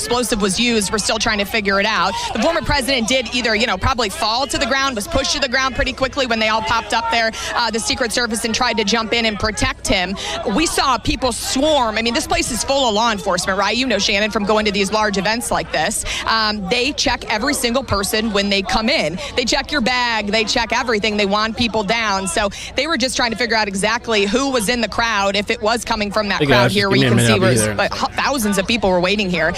explosive was used. We're still trying to figure it out. The former president did either, probably fall to the ground, was pushed to the ground pretty quickly when they all popped up there, the Secret Service, and tried to jump in and protect him. We saw people swarm. I mean, this place is full of law enforcement, right? You know, Shannon, from going to these large events like this. They check every single person when they come in. They check your bag. They check everything. They want people down. So they were just trying to figure out exactly who was in the crowd, if it was coming from that crowd here where you can see where thousands of people were waiting here,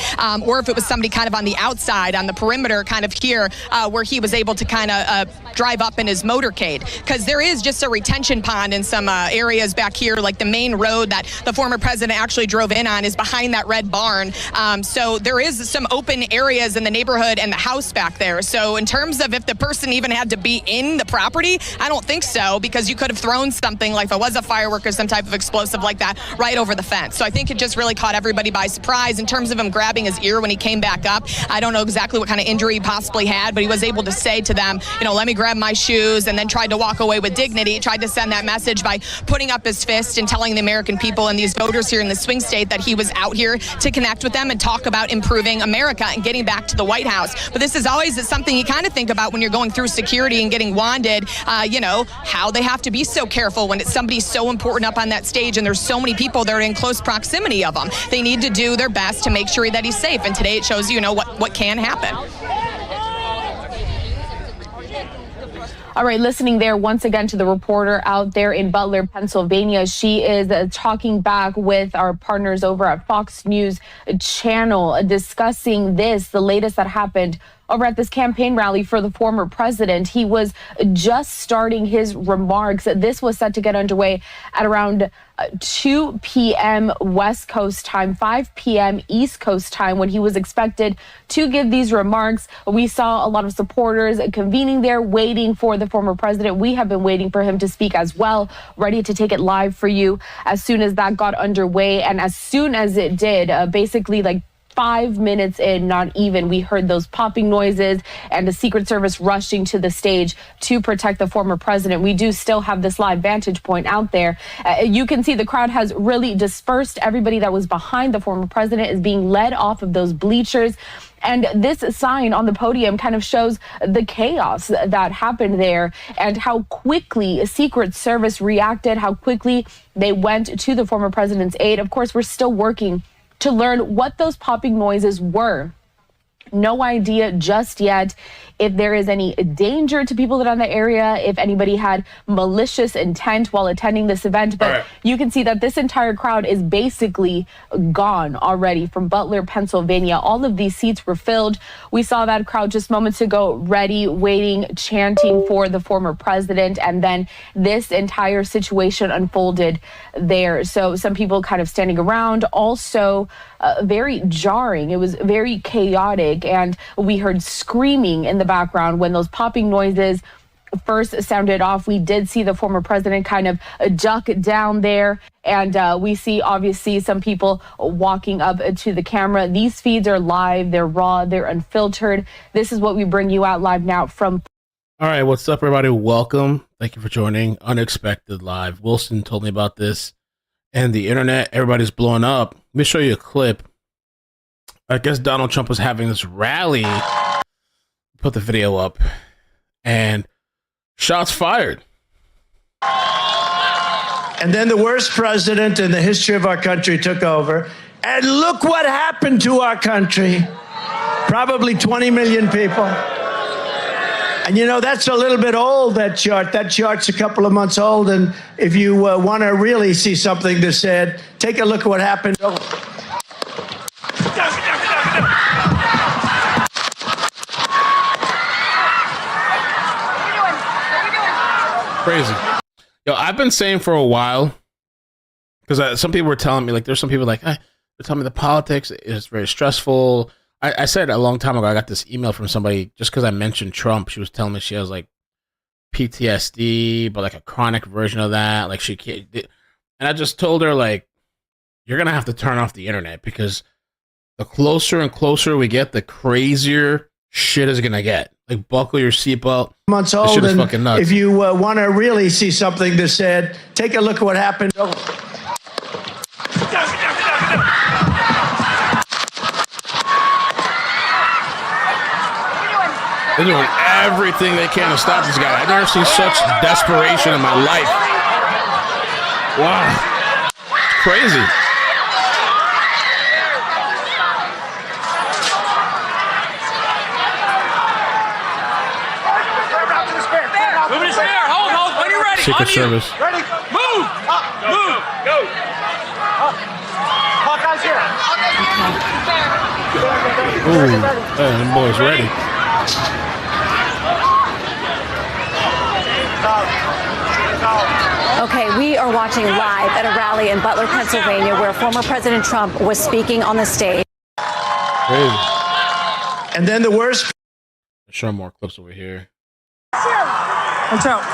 or if it was somebody kind of on the outside, on the perimeter kind of here, where he was able to kind of drive up in his motorcade. Because there is just a retention pond in some areas back here, like the main road that the former president actually drove in on is behind that red barn. So there is some open areas in the neighborhood and the house back there. So in terms of if the person even had to be in the property, I don't think so, because you could have thrown something like if it was a firework or some type of explosive like that right over the fence. So I think it just really caught everybody by surprise. In terms of him grabbing his ear when he came back up, I don't know exactly what kind of injury he possibly had, but he was able to say to them, let me grab my shoes, and then tried to walk away with dignity. He tried to send that message by putting up his fist and telling the American people and these voters here in the swing state that he was out here to connect with them and talk about improving America and getting back to the White House. But this is always something you kind of think about when you're going through security and getting wanded, how they have to be so careful when it's somebody so important up on that stage and there's so many people that are in close proximity of them. They need to do their best to make sure that he's safe. And today it shows what can happen. All right, listening there once again to the reporter out there in Butler, Pennsylvania. She is talking back with our partners over at Fox News Channel, discussing the latest that happened over at this campaign rally for the former president. He was just starting his remarks. This was set to get underway at around 2 p.m. West Coast time, 5 p.m. East Coast time, when he was expected to give these remarks. We saw a lot of supporters convening there, waiting for the former president. We have been waiting for him to speak as well, ready to take it live for you as soon as that got underway. And as soon as it did, basically like 5 minutes in, not even, we heard those popping noises and the Secret Service rushing to the stage to protect the former president. We do still have this live vantage point out there. You can see the crowd has really dispersed. Everybody that was behind the former president is being led off of those bleachers. And this sign on the podium kind of shows the chaos that happened there and how quickly Secret Service reacted, how quickly they went to the former president's aid. Of course, we're still working to learn what those popping noises were. No idea just yet if there is any danger to people that are in the area, if anybody had malicious intent while attending this event. But you can see that this entire crowd is basically gone already from Butler, Pennsylvania. All of these seats were filled. We saw that crowd just moments ago, ready, waiting, chanting for the former president. And then this entire situation unfolded there. So some people kind of standing around, also very jarring. It was very chaotic. And we heard screaming in the background when those popping noises first sounded off. We did see the former president kind of duck down there. And we see, obviously, some people walking up to the camera. These feeds are live. They're raw. They're unfiltered. This is what we bring you out live now from. All right. What's up, everybody? Welcome. Thank you for joining Unexpected Live. Wilson told me about this and the internet. Everybody's blowing up. Let me show you a clip. I guess Donald Trump was having this rally. Put the video up and shots fired. And then the worst president in the history of our country took over. And look what happened to our country. Probably 20 million people. And that's a little bit old, that chart. That chart's a couple of months old. And if you want to really see something that's said, take a look at what happened. Crazy. Yo, I've been saying for a while, because some people were telling me, like, there's some people like, they're telling me the politics is very stressful. I said a long time ago, I got this email from somebody just because I mentioned Trump. She was telling me she has like PTSD, but like a chronic version of that. Like she can't. And I just told her, like, you're going to have to turn off the internet, because the closer and closer we get, the crazier shit is going to get. Like, buckle your seatbelt. Months old. Shit is fucking nuts. If you want to really see something that's said, take a look at what happened. They're doing everything they can to stop this guy. I've never seen such desperation in my life. Wow. Crazy. Move to spare. Hold. When you're ready. Secret Service. Ready. Move. Move. Go. Hawkeye's here. Ooh, them boys ready. Okay, we are watching live at a rally in Butler, Pennsylvania, where former President Trump was speaking on the stage. Crazy. And then the worst. Show more clips over here. Watch out.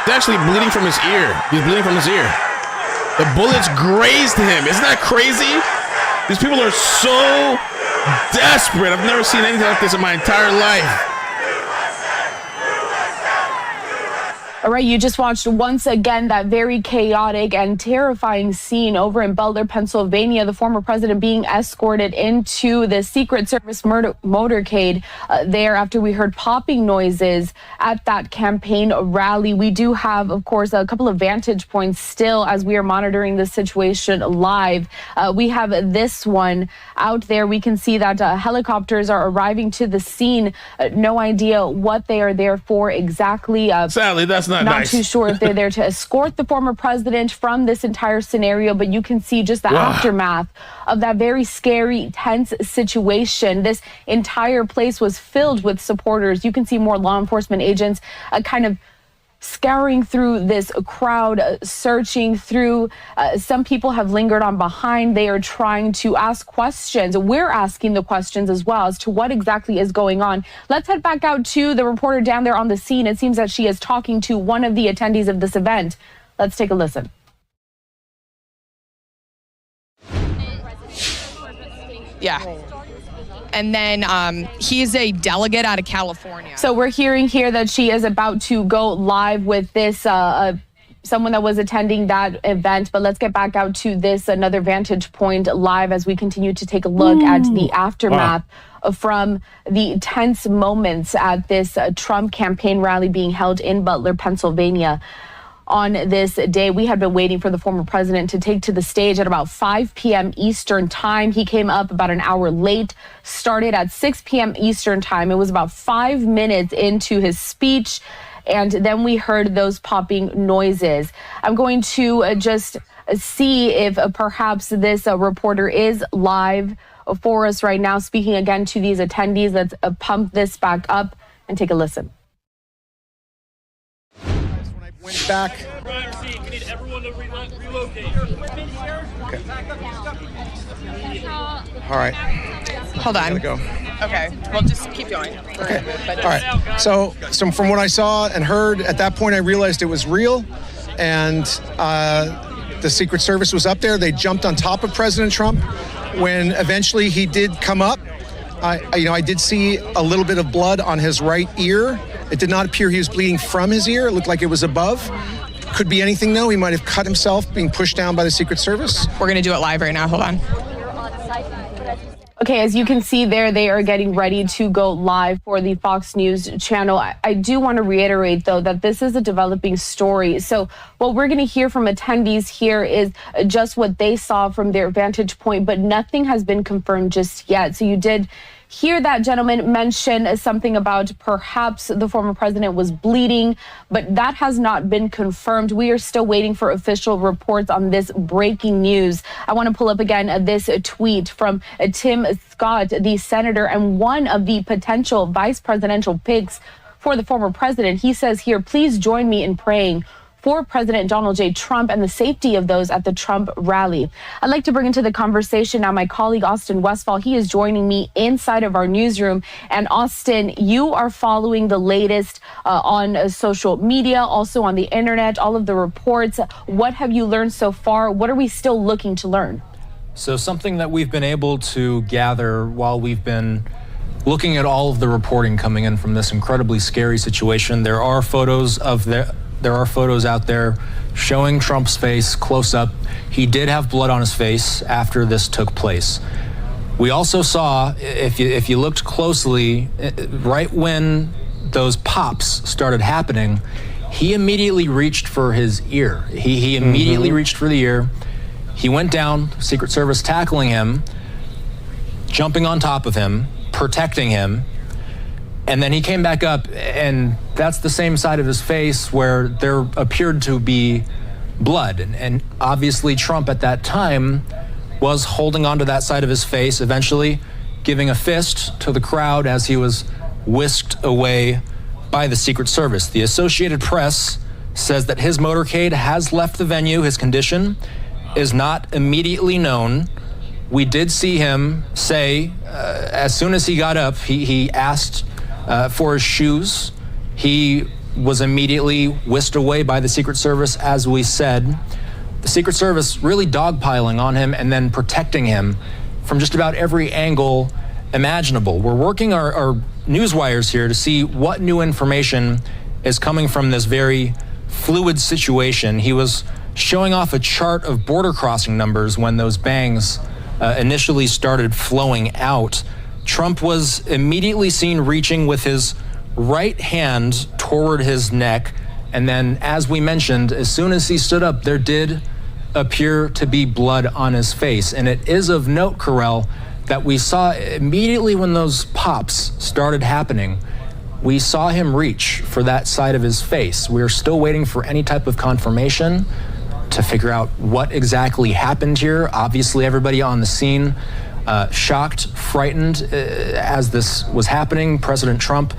He's actually bleeding from his ear. He's bleeding from his ear. The bullets grazed him. Isn't that crazy? These people are so desperate. I've never seen anything like this in my entire life. All right, you just watched once again that very chaotic and terrifying scene over in Butler, Pennsylvania. The former president being escorted into the Secret Service motorcade there after we heard popping noises at that campaign rally. We do have, of course, a couple of vantage points still as we are monitoring this situation live. We have this one out there. We can see that helicopters are arriving to the scene. No idea what they are there for exactly. Sadly, that's not nice. Too sure if they're there to escort the former president from this entire scenario, but you can see just the aftermath of that very scary, tense situation. This entire place was filled with supporters. You can see more law enforcement agents kind of scouring through this crowd, searching through. Some people have lingered on behind. They are trying to ask questions. We're asking the questions as well as to what exactly is going on. Let's head back out to the reporter down there on the scene. It seems that she is talking to one of the attendees of this event. Let's take a listen. Yeah. And then he's a delegate out of California. So we're hearing here that she is about to go live with this someone that was attending that event. But let's get back out to this another vantage point live as we continue to take a look at the aftermath from the tense moments at this Trump campaign rally being held in Butler, Pennsylvania. On this day, we had been waiting for the former president to take to the stage at about 5 p.m. Eastern time. He came up about an hour late, started at 6 p.m. Eastern time. It was about 5 minutes into his speech, and then we heard those popping noises. I'm going to just see if perhaps this reporter is live for us right now, speaking again to these attendees. Let's pump this back up and take a listen. Went back. We need everyone to relocate. Okay. All right. Hold on. Go. Okay. Well, just keep going. Okay. All right. So from what I saw and heard at that point, I realized it was real, and the Secret Service was up there. They jumped on top of President Trump when eventually he did come up. I did see a little bit of blood on his right ear. It did not appear he was bleeding from his ear. It looked like it was above. Could be anything, though. He might have cut himself being pushed down by the Secret Service. We're going to do it live right now. Hold on. Okay, as you can see there, they are getting ready to go live for the Fox News channel. I do want to reiterate, though, that this is a developing story. So what we're going to hear from attendees here is just what they saw from their vantage point, but nothing has been confirmed just yet. So you did hear that gentleman mention something about perhaps the former president was bleeding, but that has not been confirmed. We are still waiting for official reports on this breaking news. I want to pull up again this tweet from Tim Scott, the senator and one of the potential vice presidential picks for the former president. He says here, please join me in praying for President Donald J. Trump and the safety of those at the Trump rally. I'd like to bring into the conversation now my colleague, Austin Westfall. He is joining me inside of our newsroom. And Austin, you are following the latest on social media, also on the internet, all of the reports. What have you learned so far? What are we still looking to learn? So something that we've been able to gather while we've been looking at all of the reporting coming in from this incredibly scary situation, there are photos of there are photos out there showing Trump's face close up. He did have blood on his face after this took place. We also saw, if you looked closely, right when those pops started happening, he immediately reached for his ear. He immediately reached for the ear. He went down, Secret Service tackling him, jumping on top of him, protecting him, and then he came back up, and that's the same side of his face where there appeared to be blood. And obviously Trump at that time was holding onto that side of his face, eventually giving a fist to the crowd as he was whisked away by the Secret Service. The Associated Press says that his motorcade has left the venue. His condition is not immediately known. We did see him say, as soon as he got up, he asked for his shoes. He was immediately whisked away by the Secret Service, as we said. The Secret Service really dogpiling on him and then protecting him from just about every angle imaginable. We're working our news wires here to see what new information is coming from this very fluid situation. He was showing off a chart of border crossing numbers when those bangs initially started flowing out. Trump was immediately seen reaching with his right hand toward his neck. And then, as we mentioned, as soon as he stood up, there did appear to be blood on his face. And it is of note, Karel, that we saw immediately when those pops started happening, we saw him reach for that side of his face. We're still waiting for any type of confirmation to figure out what exactly happened here. Obviously, everybody on the scene shocked, frightened as this was happening. President Trump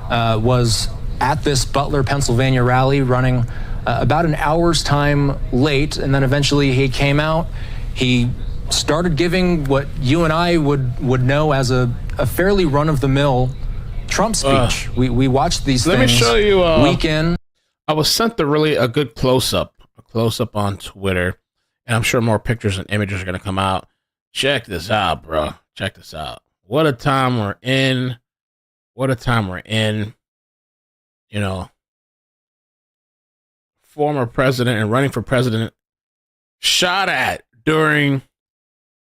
was at this Butler, Pennsylvania rally running about an hour's time late, and then eventually he came out. He started giving what you and I would know as a fairly run-of-the-mill Trump speech. We watched these things. Let me show you week in. I was sent a good close-up on Twitter, and I'm sure more pictures and images are going to come out. Check this out, bro. Check this out. What a time we're in. What a time we're in. You know, former president and running for president shot at during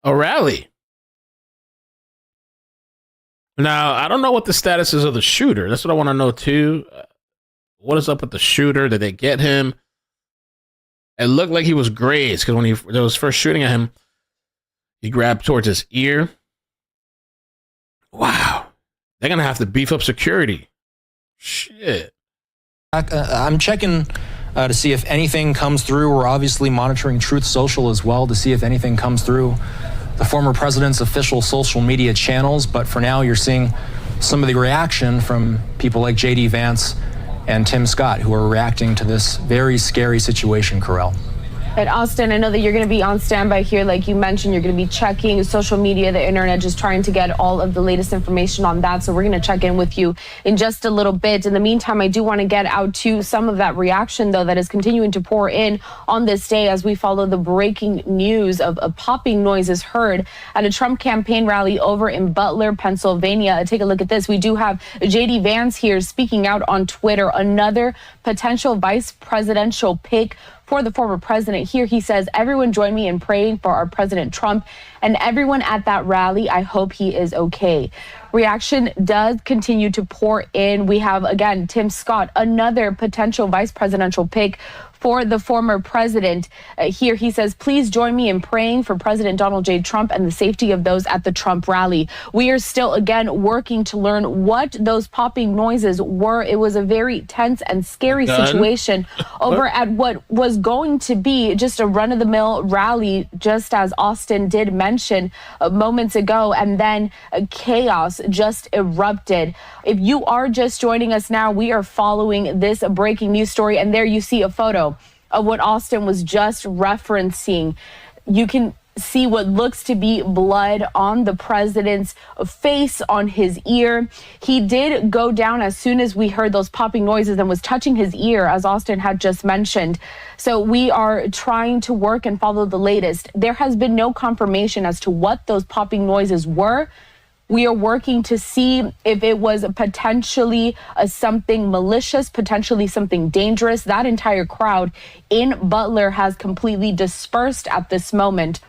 a rally. Now, I don't know what the status is of the shooter. That's what I want to know, too. What is up with the shooter? Did they get him? It looked like he was grazed because when they was first shooting at him, he grabbed towards his ear. Wow. They're going to have to beef up security. Shit. I'm checking to see if anything comes through. We're obviously monitoring Truth Social as well to see if anything comes through the former president's official social media channels. But for now, you're seeing some of the reaction from people like J.D. Vance and Tim Scott, who are reacting to this very scary situation, Karel. And Austin, I know that you're going to be on standby here. Like you mentioned, you're going to be checking social media, the internet, just trying to get all of the latest information on that. So we're going to check in with you in just a little bit. In the meantime, I do want to get out to some of that reaction, though, that is continuing to pour in on this day as we follow the breaking news of popping noises heard at a Trump campaign rally over in Butler, Pennsylvania. Take a look at this. We do have J.D. Vance here speaking out on Twitter, another potential vice presidential pick for the former president. Here he says, everyone join me in praying for our President Trump and everyone at that rally. I hope he is okay. Reaction does continue to pour in. We have, again, Tim Scott, another potential vice presidential pick for the former president. Here he says, please join me in praying for President Donald J. Trump and the safety of those at the Trump rally. We are still, again, working to learn what those popping noises were. It was a very tense and scary situation over at what was going to be just a run-of-the-mill rally, just as Austin did mention moments ago, and then chaos just erupted. If you are just joining us now, we are following this breaking news story, and there you see a photo of what Austin was just referencing. You can see what looks to be blood on the president's face, on his ear. He did go down as soon as we heard those popping noises and was touching his ear, as Austin had just mentioned. So we are trying to work and follow the latest. There has been no confirmation as to what those popping noises were. We are working to see if it was potentially something malicious, potentially something dangerous. That entire crowd in Butler has completely dispersed at this moment.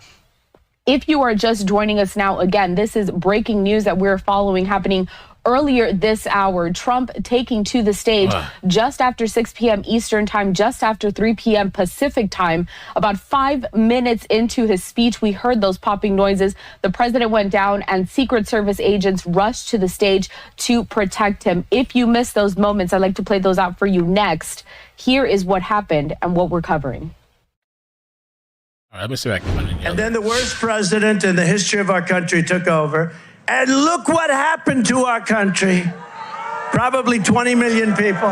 If you are just joining us now, again, this is breaking news that we're following happening earlier this hour. Trump taking to the stage just after 6 p.m. Eastern time, just after 3 p.m. Pacific time. About 5 minutes into his speech, we heard those popping noises. The president went down and Secret Service agents rushed to the stage to protect him. If you missed those moments, I'd like to play those out for you next. Here is what happened and what we're covering. All right, let me see if I can find it. And then the worst president in the history of our country took over. And look what happened to our country. Probably 20 million people.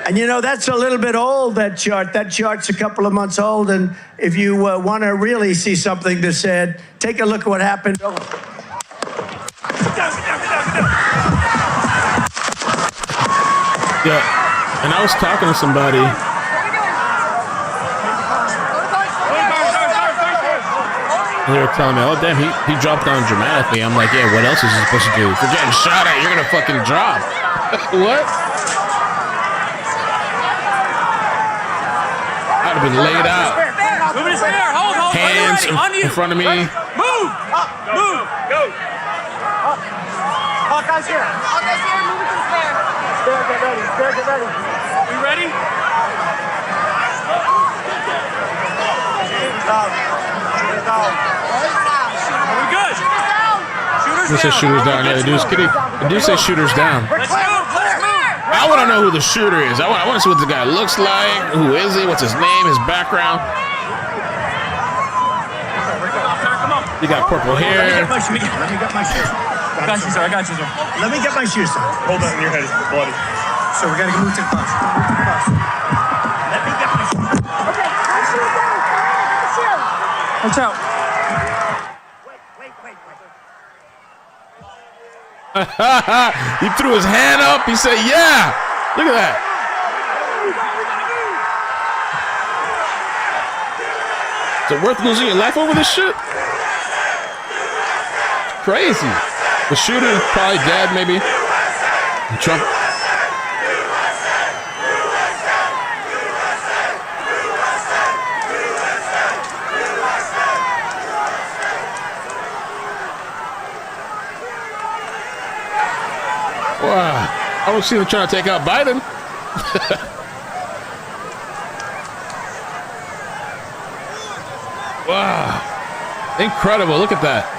And you know, that's a little bit old, that chart. That chart's a couple of months old. And if you want to really see something that's said, take a look at what happened. Yeah, and I was talking to somebody. And they were telling me, oh, damn, he dropped down dramatically. I'm like, yeah, what else is he supposed to do? If you're getting shot at, you're going to fucking drop. What? I'd have been laid out. Move his hair. Hold. Hands in front of me. Move. Move. Go. Hawkeye's here. Hawkeye's here. Move it to the stair. Stair, get ready. Stair, get ready. We ready? We good. Who says shooters down? Yeah, the dude says shooters down. Let's move. I want to know who the shooter is. I want to see what the guy looks like. Who is he? What's his name? His background? You got purple hair. Let me get my shoes. I got you, sir. Let me get my shoes, sir. Hold on, your head is bloody. So we got to move to the bus. Let me get my shoes. Okay, my shoes down. My shoes. Watch out. He threw his hand up. He said, yeah. Look at that. Is it worth losing your life over this shit? It's crazy. The shooter is probably dead, maybe. And Trump. Wow. I don't see them trying to take out Biden. Wow. Incredible. Look at that.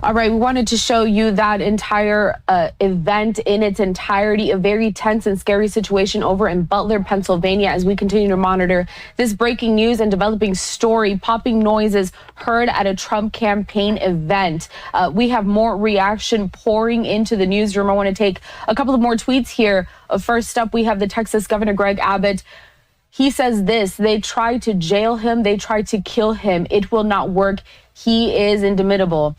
All right, we wanted to show you that entire event in its entirety, a very tense and scary situation over in Butler, Pennsylvania, as we continue to monitor this breaking news and developing story, popping noises heard at a Trump campaign event. We have more reaction pouring into the newsroom. I want to take a couple of more tweets here. First up, we have the Texas Governor Greg Abbott. He says this: they tried to jail him. They tried to kill him. It will not work. He is indomitable.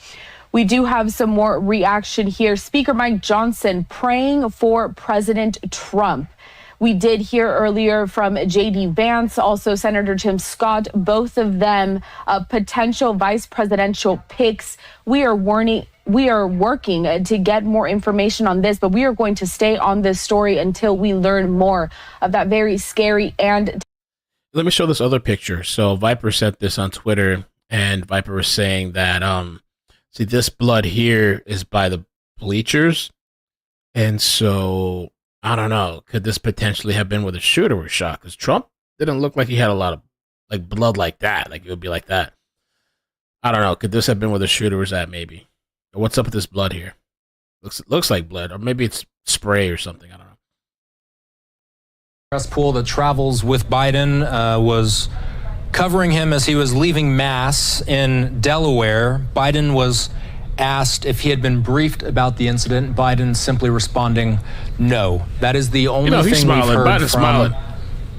We do have some more reaction here. Speaker Mike Johnson praying for President Trump. We did hear earlier from J.D. Vance, also Senator Tim Scott, both of them potential vice presidential picks. We are working to get more information on this, but we are going to stay on this story until we learn more of that very scary and... Let me show this other picture. So Viper sent this on Twitter, and Viper was saying that... See, this blood here is by the bleachers. And so, I don't know. Could this potentially have been where the shooter was shot? Because Trump didn't look like he had a lot of like blood like that. Like it would be like that. I don't know. Could this have been where the shooter was at, maybe? Or what's up with this blood here? Looks like blood. Or maybe it's spray or something. I don't know. Press pool that travels with Biden was covering him as he was leaving Mass in Delaware. Biden was asked if he had been briefed about the incident. Biden simply responding, no. That is the only thing we've heard Biden's from smiling.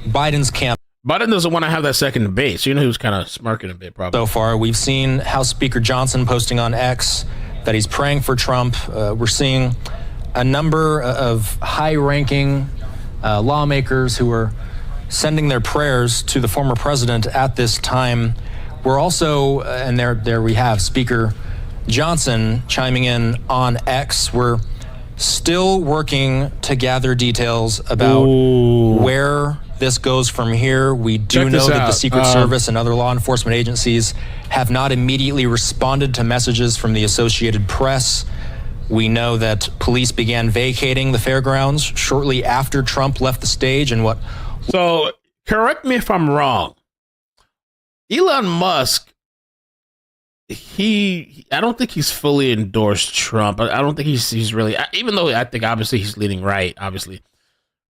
Biden's camp. Biden doesn't want to have that second debate, so you know he was kind of smirking a bit probably. So far, we've seen House Speaker Johnson posting on X that he's praying for Trump. We're seeing a number of high-ranking lawmakers who are sending their prayers to the former president at this time. We're also, and there we have Speaker Johnson chiming in on X. We're still working to gather details about where this goes from here. We do know that the Secret Service and other law enforcement agencies have not immediately responded to messages from the Associated Press. We know that police began vacating the fairgrounds shortly after Trump left the stage. And what? So, correct me if I'm wrong. Elon Musk, I don't think he's fully endorsed Trump. I don't think he's really, even though I think obviously he's leaning right, obviously.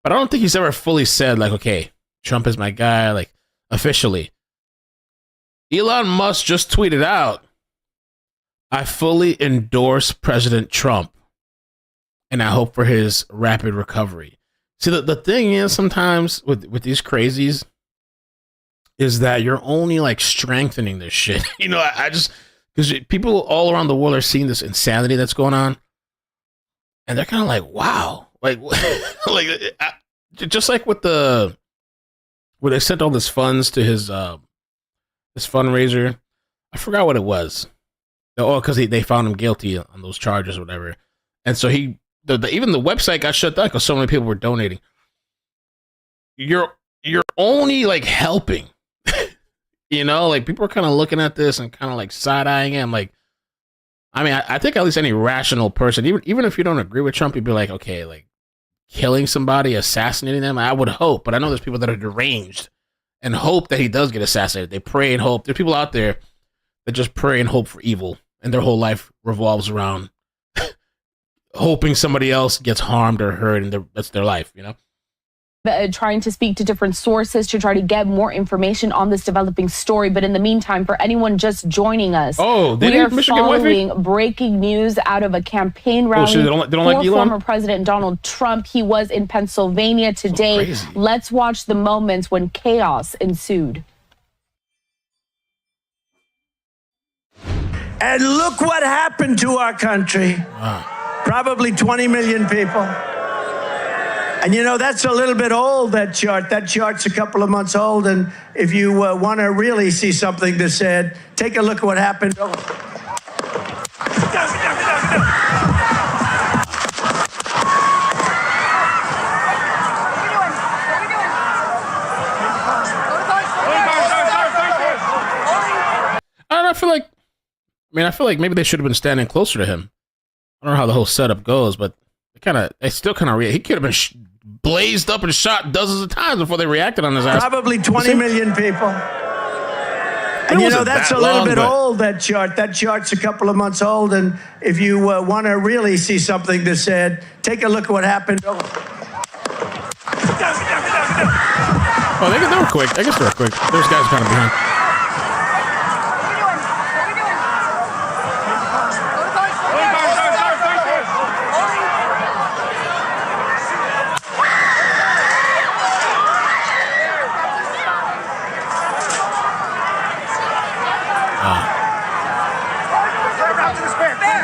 But I don't think he's ever fully said, like, okay, Trump is my guy, like, officially. Elon Musk just tweeted out, I fully endorse President Trump, and I hope for his rapid recovery. See, the thing is sometimes with these crazies is that you're only, like, strengthening this shit. You know, I just, because people all around the world are seeing this insanity that's going on, and they're kind of like, wow. Like, like just like with when they sent all this funds to his this fundraiser, I forgot what it was. Oh, because they found him guilty on those charges or whatever, and so even the website got shut down because so many people were donating. You're only like helping, you know. Like people are kind of looking at this and kind of like side eyeing him. Like, I mean, I think at least any rational person, even if you don't agree with Trump, you'd be like, okay, like killing somebody, assassinating them. I would hope, but I know there's people that are deranged and hope that he does get assassinated. They pray and hope. There's people out there that just pray and hope for evil. And their whole life revolves around hoping somebody else gets harmed or hurt, and that's their life, you know? Trying to speak to different sources to try to get more information on this developing story. But in the meantime, for anyone just joining us, we are following breaking news out of a campaign rally they don't like Elon? former President Donald Trump. He was in Pennsylvania today. So let's watch the moments when chaos ensued. And look what happened to our country. Probably 20 million people. And you know, that's a little bit old, that chart. That chart's a couple of months old. And if you want to really see something that's said, take a look at what happened. I feel like maybe they should have been standing closer to him. I don't know how the whole setup goes, but they still kind of he could have been blazed up and shot dozens of times before they reacted on his ass. Probably 20 million people. And you know, that's a little bit old, that chart. That chart's a couple of months old. And if you want to really see something that's said, take a look at what happened. Oh, they were quick. I guess they were quick. Those guys kind of behind.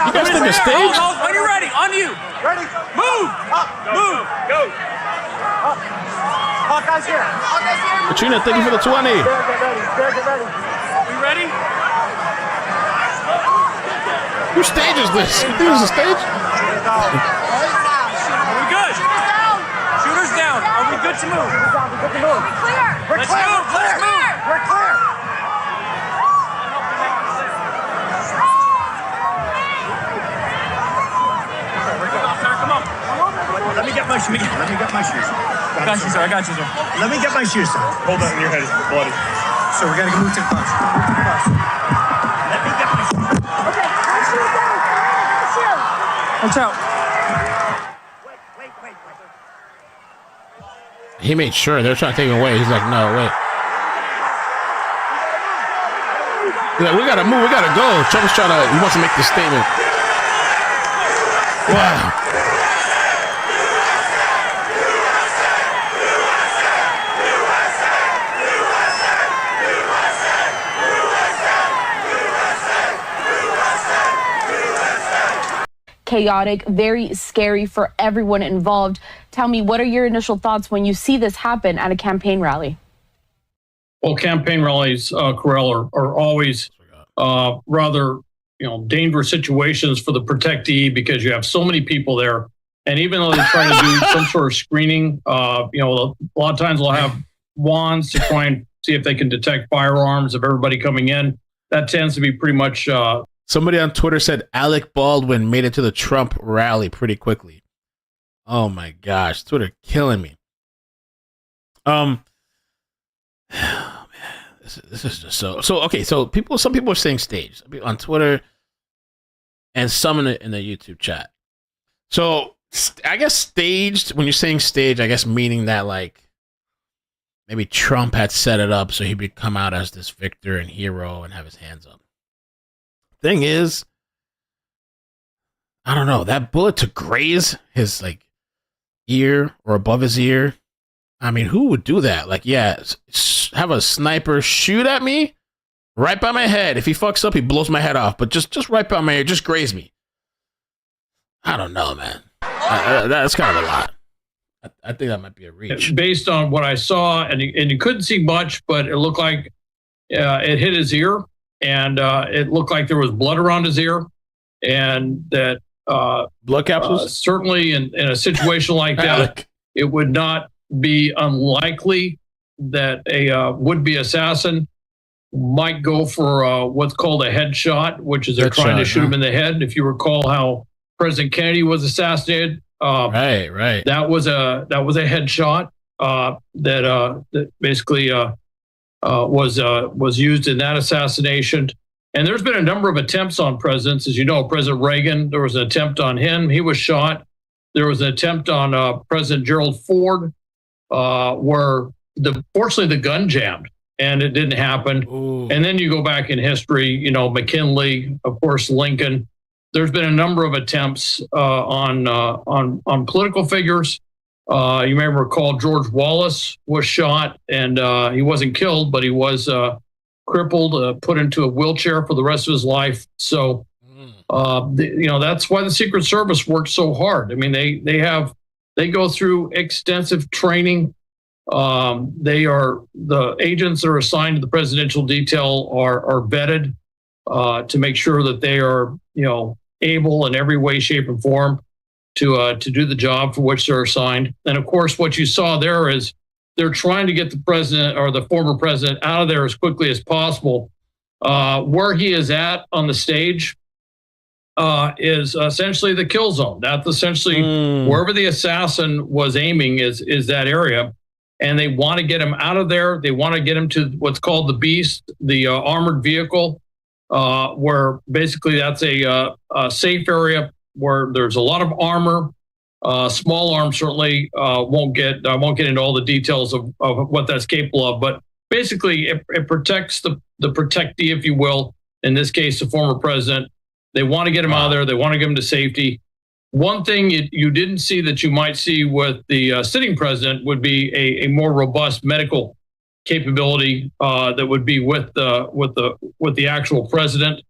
You guys think the stage? When you're ready, on you. Ready? Move. Move. Go. Hawkeye's here. Katrina, thank you for the 20. Get ready. We ready? Whose stage is this? You think this is a stage? Are we good? Shooters down. Are we good to move? We're clear. Let's move. We're clear. Let me get my shoes. I got you, sir. Let me get my shoes. Hold on, your head is bloody. So we got to move to the bus. Let me get my shoes. Okay, my shoes down. Watch out. Wait. He made sure they're trying to take him away. He's like, no, wait. He's like, we gotta move. We gotta go. Trump's he wants to make this statement. Wow. Chaotic, very scary for everyone involved. Tell me, what are your initial thoughts when you see this happen at a campaign rally? Well, campaign rallies, Corral, are always rather dangerous situations for the protectee because you have so many people there. And even though they try to do some sort of screening, a lot of times they'll have wands to try and see if they can detect firearms of everybody coming in. That tends to be pretty much. Somebody on Twitter said Alec Baldwin made it to the Trump rally pretty quickly. Oh my gosh, Twitter killing me. Man, this is just so okay. So some people are saying staged on Twitter, and some in the YouTube chat. So I guess staged. When you're saying staged, I guess meaning that like maybe Trump had set it up so he would come out as this victor and hero and have his hands up. Thing is, I don't know, that bullet to graze his like ear or above his ear. I mean, who would do that? Like, yeah, have a sniper shoot at me right by my head. If he fucks up, he blows my head off. But just right by my ear, just graze me. I don't know, man. That's kind of a lot. I think that might be a reach. Based on what I saw, and you couldn't see much, but it looked like it hit his ear, and it looked like there was blood around his ear, and that blood capsules. Certainly, in a situation like that, it would not be unlikely that a would-be assassin might go for what's called a headshot, which is they're trying to shoot him in the head. If you recall how President Kennedy was assassinated. Right. That was a headshot that basically was used in that assassination. And there's been a number of attempts on presidents, as you know. President Reagan, there was an attempt on him; he was shot. There was an attempt on President Gerald Ford, where fortunately the gun jammed and it didn't happen. Ooh. And then you go back in history, McKinley, of course, Lincoln. There's been a number of attempts on political figures. You may recall George Wallace was shot, and he wasn't killed, but he was crippled, put into a wheelchair for the rest of his life. So, that's why the Secret Service works so hard. I mean, they go through extensive training. The agents that are assigned to the presidential detail are vetted to make sure that they are, able in every way, shape, and form to do the job for which they're assigned. And of course, what you saw there is they're trying to get the president or the former president out of there as quickly as possible. Where he is at on the stage is essentially the kill zone. That's essentially wherever the assassin was aiming is that area. And they want to get him out of there. They want to get him to what's called the Beast, the armored vehicle, where basically that's a safe area where there's a lot of armor. Small arms certainly won't get. I won't get into all the details of what that's capable of, but basically it protects the protectee, if you will. In this case, the former president. They want to get him out of there. They want to get him to safety. One thing you didn't see that you might see with the sitting president would be a more robust medical capability that would be with the actual president.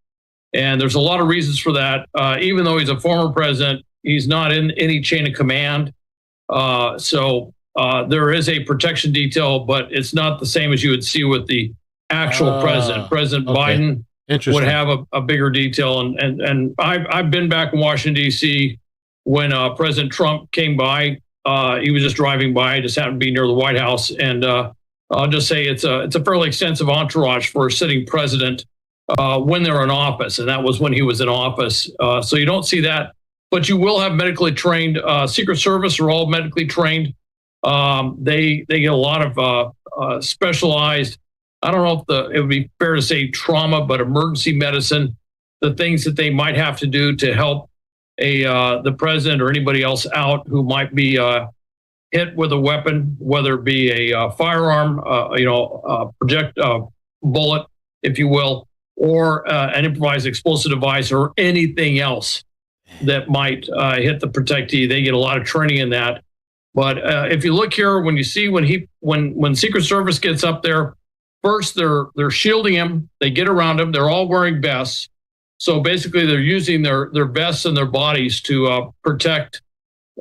And there's a lot of reasons for that. Even though he's a former president, he's not in any chain of command. So there is a protection detail, but it's not the same as you would see with the actual president. President Biden would have a bigger detail. And I've been back in Washington, D.C. when President Trump came by. He was just driving by, just happened to be near the White House. And I'll just say it's a fairly extensive entourage for a sitting president when they're in office. And that was when he was in office. So you don't see that. But you will have medically trained. Secret Service are all medically trained. They get a lot of specialized, I don't know if it would be fair to say trauma, but emergency medicine, the things that they might have to do to help the president or anybody else out who might be hit with a weapon, whether it be a firearm, bullet, if you will, or an improvised explosive device or anything else that might hit the protectee. They get a lot of training in that. But if you look here, when you see when Secret Service gets up there, first they're shielding him. They get around him. They're all wearing vests. So basically, they're using their vests and their bodies to protect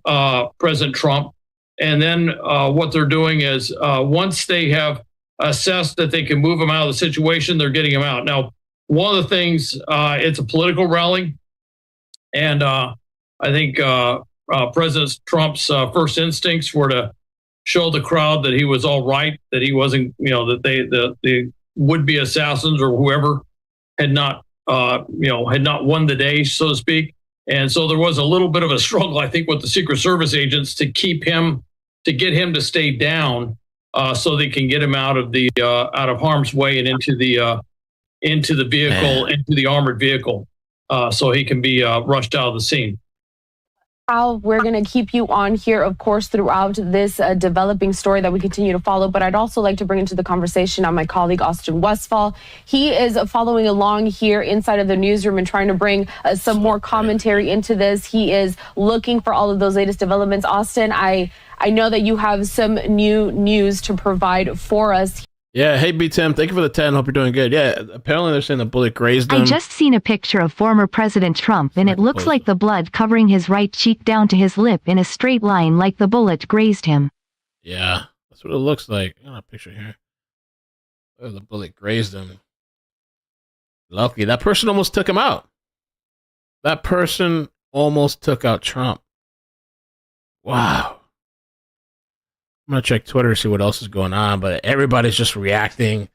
President Trump. And then what they're doing is once they have assess that they can move him out of the situation, they're getting him out. Now, one of the things, it's a political rally, and I think President Trump's first instincts were to show the crowd that he was all right, that he wasn't, that the would-be assassins or whoever had not won the day, so to speak. And so there was a little bit of a struggle, I think, with the Secret Service agents to get him to stay down, so they can get him out of harm's way and into the vehicle, into the armored vehicle, so he can be rushed out of the scene. Al, we're going to keep you on here, of course, throughout this developing story that we continue to follow. But I'd also like to bring into the conversation my colleague, Austin Westfall. He is following along here inside of the newsroom and trying to bring some more commentary into this. He is looking for all of those latest developments. Austin, I know that you have some new news to provide for us. Yeah, hey B-Tim, thank you for the 10. Hope you're doing good. Yeah, apparently they're saying the bullet grazed him. I just seen a picture of former President Trump, and it looks like the blood covering his right cheek down to his lip in a straight line like the bullet grazed him. Yeah, that's what it looks like. I got a picture here. Oh, the bullet grazed him. Lucky. That person almost took him out. That person almost took out Trump. Wow. I'm going to check Twitter to see what else is going on, but everybody's just reacting.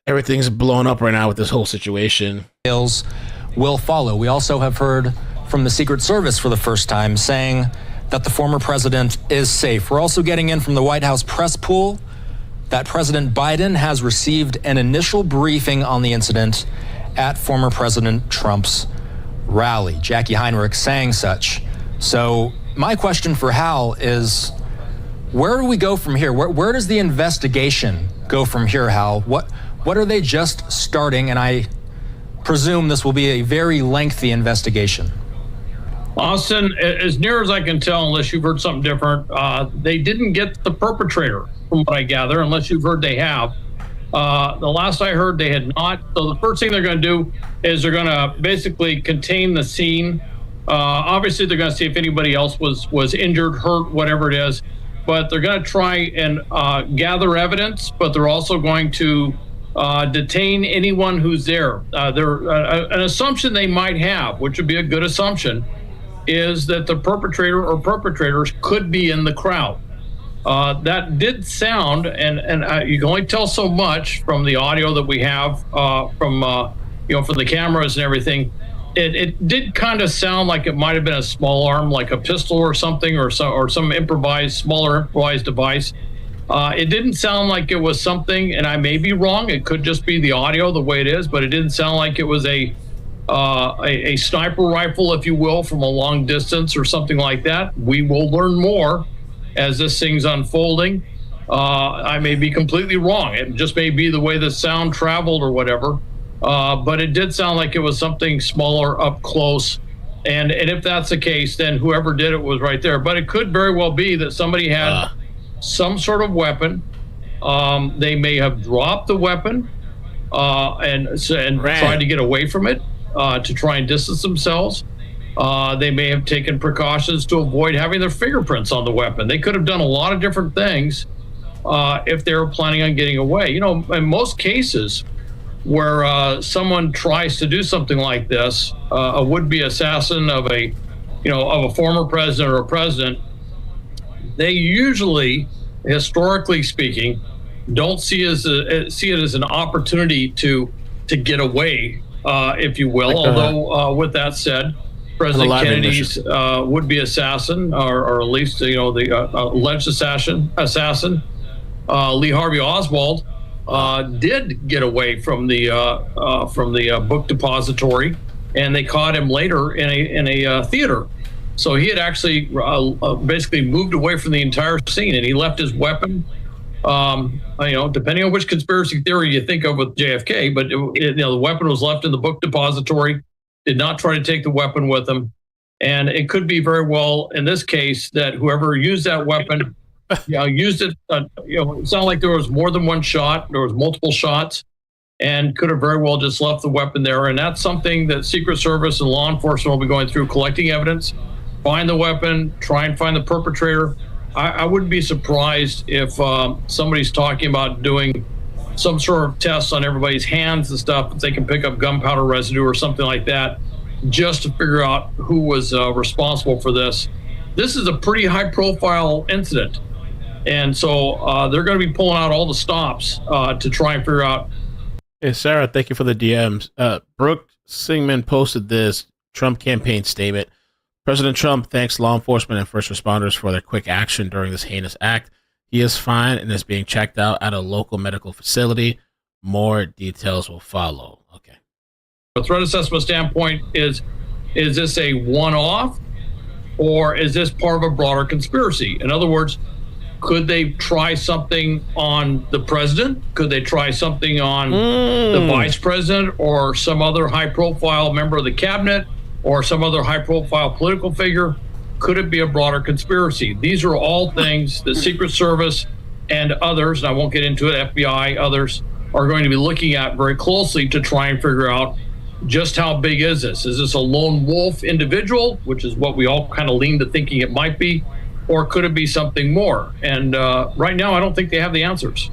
Everything's blown up right now with this whole situation. Will follow. We also have heard from the Secret Service for the first time saying that the former president is safe. We're also getting in from the White House press pool that President Biden has received an initial briefing on the incident at former President Trump's rally. Jackie Heinrich saying such. So my question for Hal is, where do we go from here? Where does the investigation go from here, Hal? What are they just starting? And I presume this will be a very lengthy investigation. Austin, as near as I can tell, unless you've heard something different, they didn't get the perpetrator, from what I gather, unless you've heard they have. The last I heard, they had not. So the first thing they're going to do is they're going to basically contain the scene. Obviously, they're going to see if anybody else was injured, hurt, whatever it is. But they're going to try and gather evidence, but they're also going to detain anyone who's there. An assumption they might have, which would be a good assumption, is that the perpetrator or perpetrators could be in the crowd. That did sound, and you can only tell so much from the audio that we have from the cameras and everything. It did kind of sound like it might have been a small arm, like a pistol or something, or some smaller improvised device. It didn't sound like it was something, and I may be wrong. It could just be the audio the way it is, but it didn't sound like it was a sniper rifle, if you will, from a long distance or something like that. We will learn more as this thing's unfolding. I may be completely wrong. It just may be the way the sound traveled or whatever. But it did sound like it was something smaller up close. And if that's the case, then whoever did it was right there. But it could very well be that somebody had some sort of weapon. They may have dropped the weapon and tried to get away from it to try and distance themselves. They may have taken precautions to avoid having their fingerprints on the weapon. They could have done a lot of different things if they were planning on getting away. In most cases, where someone tries to do something like this, a would-be assassin of a former president or a president, they usually, historically speaking, don't see it as an opportunity to get away, if you will. Although, with that said, President Kennedy's would-be assassin, or at least the alleged assassin, Lee Harvey Oswald, did get away from the book depository, and they caught him later in a theater. So he had actually basically moved away from the entire scene, and he left his weapon. Depending on which conspiracy theory you think of with JFK, but the weapon was left in the book depository. Did not try to take the weapon with him, and it could be very well in this case that whoever used that weapon. Used it. It sounded like there was more than one shot. There was multiple shots, and could have very well just left the weapon there. And that's something that Secret Service and law enforcement will be going through, collecting evidence, find the weapon, try and find the perpetrator. I wouldn't be surprised if somebody's talking about doing some sort of tests on everybody's hands and stuff, if they can pick up gunpowder residue or something like that, just to figure out who was responsible for this. This is a pretty high-profile incident, and so they're going to be pulling out all the stops to try and figure out. Hey, Sarah, thank you for the DMs. Brooke Singman posted this Trump campaign statement. President Trump thanks law enforcement and first responders for their quick action during this heinous act. He is fine and is being checked out at a local medical facility. More details will follow. Okay. A threat assessment standpoint, is this a one-off, or is this part of a broader conspiracy? In other words, could they try something on the president? Could they try something on the vice president or some other high-profile member of the cabinet or some other high-profile political figure? Could it be a broader conspiracy? These are all things the Secret Service and others, and I won't get into it, FBI, others, are going to be looking at very closely to try and figure out just how big is this? Is this a lone wolf individual, which is what we all kind of lean to thinking it might be, or could it be something more? And right now, I don't think they have the answers.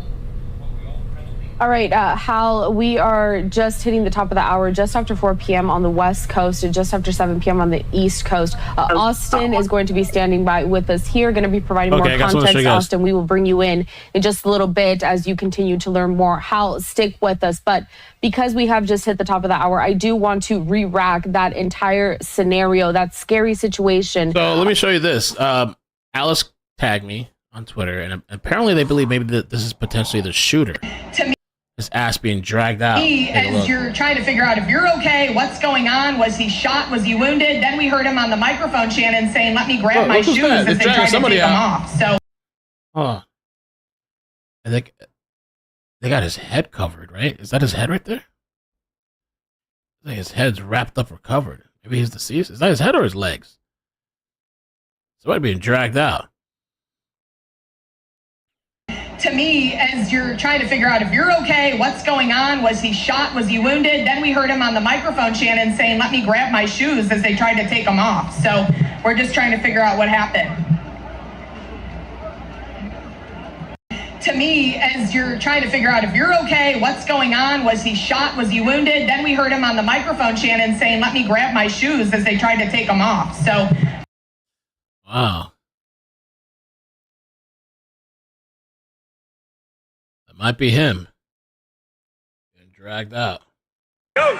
All right, Hal, we are just hitting the top of the hour, just after 4 p.m. on the West Coast and just after 7 p.m. on the East Coast. Austin is going to be standing by with us here, going to be providing more context. Austin, we will bring you in just a little bit as you continue to learn more. Hal, stick with us. But because we have just hit the top of the hour, I do want to re-rack that entire scenario, that scary situation. So let me show you this. Alice tagged me on Twitter, and apparently they believe maybe that this is potentially the shooter. To me, his ass being dragged out. As you're trying to figure out if you're okay, what's going on, was he shot, was he wounded? Then we heard him on the microphone, Shannon, saying, let me grab my shoes as they tried to take them off. So, I think they got his head covered, right? Is that his head right there? I think his head's wrapped up or covered. Maybe he's deceased. Is that his head or his legs? Somebody being dragged out. To me, as you're trying to figure out if you're okay, what's going on, was he shot, was he wounded? Then we heard him on the microphone, Shannon, saying, let me grab my shoes as they tried to take them off. So we're just trying to figure out what happened. To me, as you're trying to figure out if you're okay, what's going on, was he shot, was he wounded? Then we heard him on the microphone, Shannon, saying, let me grab my shoes as they tried to take them off. So. Wow. That might be him. Getting dragged out. Go!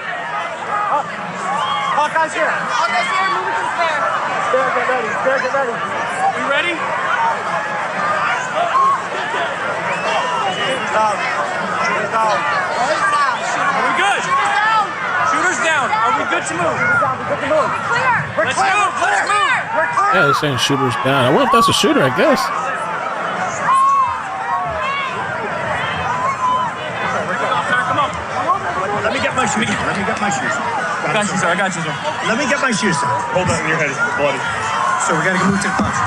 Hawkeye's here. Hawkeye's here. Move it to the stair. Stair, get ready. Stair, get ready. We ready? Shooters down. Shooters down. Are we good? Shooters down. Shooters down. Are we good to move? Shooters down. We're good to move. We're clear. Let's move. Let's move. We're clear. Yeah, they're saying shooters down. I wonder if that's a shooter, I guess. Let me get my shoes. Let me get my shoes. I got you, sir. I got you, sir. Let me get my shoes, sir. Hold that in your head. It's bloody. So we gotta move to the bus.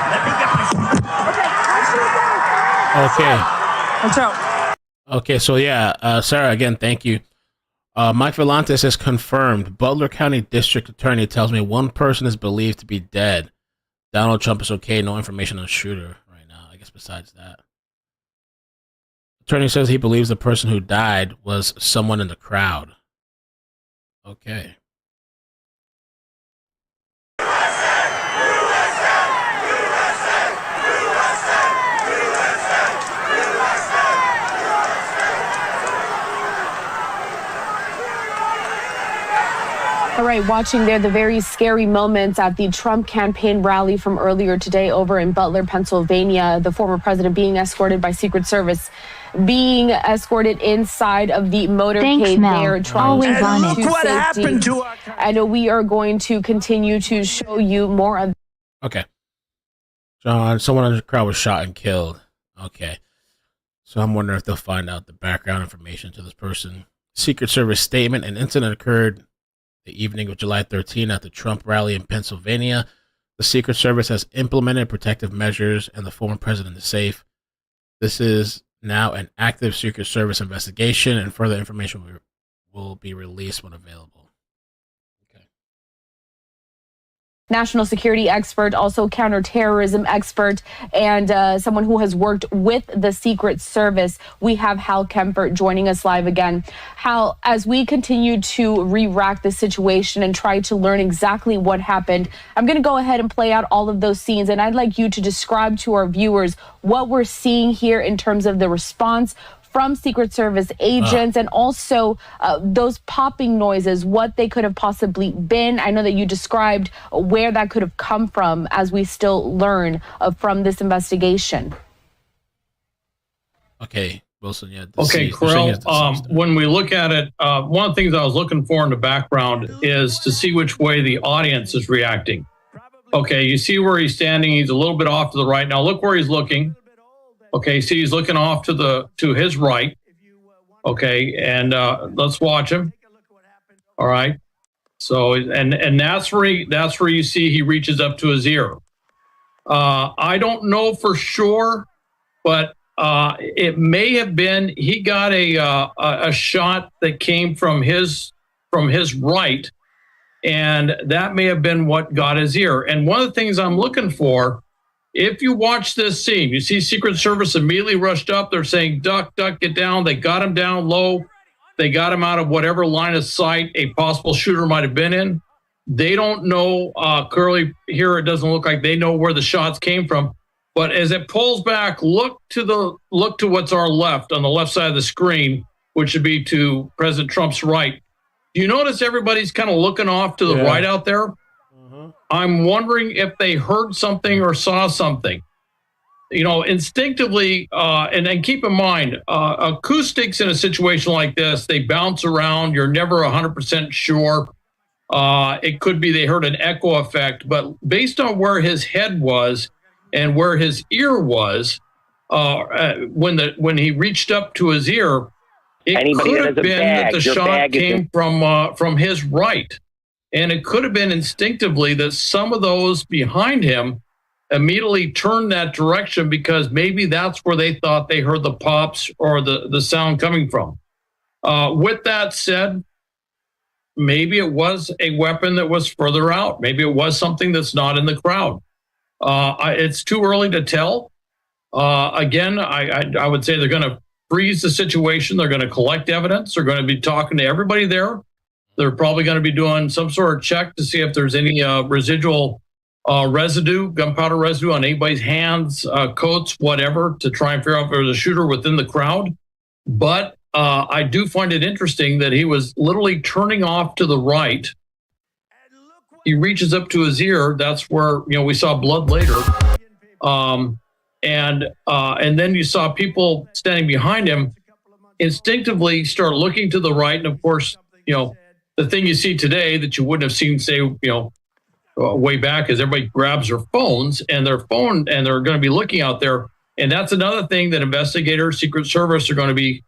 Let me get my shoes. Okay. Watch out. Okay, so yeah, Sarah, again, thank you. Mike Volantes has confirmed. Butler County District Attorney tells me one person is believed to be dead. Donald Trump is okay. No information on the shooter right now, I guess, besides that. Attorney says he believes the person who died was someone in the crowd. Okay. All right, watching there the very scary moments at the Trump campaign rally from earlier today over in Butler, Pennsylvania. The former president being escorted by Secret Service, being escorted inside of the motorcade there, trying to Always Look what happened to our country. I know we are going to continue to show you more of. Okay. John, someone in the crowd was shot and killed. Okay. So I'm wondering if they'll find out the background information to this person. Secret Service statement: an incident occurred the evening of July 13 at the Trump rally in Pennsylvania. The Secret Service has implemented protective measures and the former president is safe. This is now an active Secret Service investigation and further information will be released when available. national security expert, also counterterrorism expert, and someone who has worked with the Secret Service. We have Hal Kemper joining us live again. Hal, as we continue to re-rack the situation and try to learn exactly what happened, I'm going to go ahead and play out all of those scenes, and I'd like you to describe to our viewers what we're seeing here in terms of the response from Secret Service agents and also those popping noises, what they could have possibly been. I know that you described where that could have come from as we still learn from this investigation. Okay, Wilson, yeah. Okay, Correll, when we look at it, one of the things I was looking for in the background is to see which way the audience is reacting. Okay, you see where he's standing. He's a little bit off to the right. Now look where he's looking. Okay, see, he's looking off to his right. Okay, and let's watch him. All right. So and that's where you see he reaches up to his ear. I don't know for sure, but it may have been he got a shot that came from his right, and that may have been what got his ear. And one of the things I'm looking for, if you watch this scene, you see Secret Service immediately rushed up. They're saying, duck, duck, get down. They got him down low. They got him out of whatever line of sight a possible shooter might have been in. They don't know, clearly here it doesn't look like they know where the shots came from. But as it pulls back, look to what's our left, on the left side of the screen, which would be to President Trump's right. Do you notice everybody's kind of looking off to the right out there? I'm wondering if they heard something or saw something. You know, instinctively, and keep in mind, acoustics in a situation like this, they bounce around. You're never 100% sure. It could be they heard an echo effect, but based on where his head was and where his ear was, when he reached up to his ear, it could have been that the shot came from his right. And it could have been instinctively that some of those behind him immediately turned that direction because maybe that's where they thought they heard the pops or the sound coming from. With that said, maybe it was a weapon that was further out. Maybe it was something that's not in the crowd. It's too early to tell. Again, I would say they're going to freeze the situation. They're going to collect evidence. They're going to be talking to everybody there. They're probably going to be doing some sort of check to see if there's any residual residue, gunpowder residue on anybody's hands, coats, whatever, to try and figure out if there's a shooter within the crowd. But I do find it interesting that he was literally turning off to the right. He reaches up to his ear. That's where, we saw blood later. And then you saw people standing behind him instinctively start looking to the right. And of course, the thing you see today that you wouldn't have seen, say, way back is everybody grabs their phones and they're going to be looking out there. And that's another thing that investigators, Secret Service are going to be.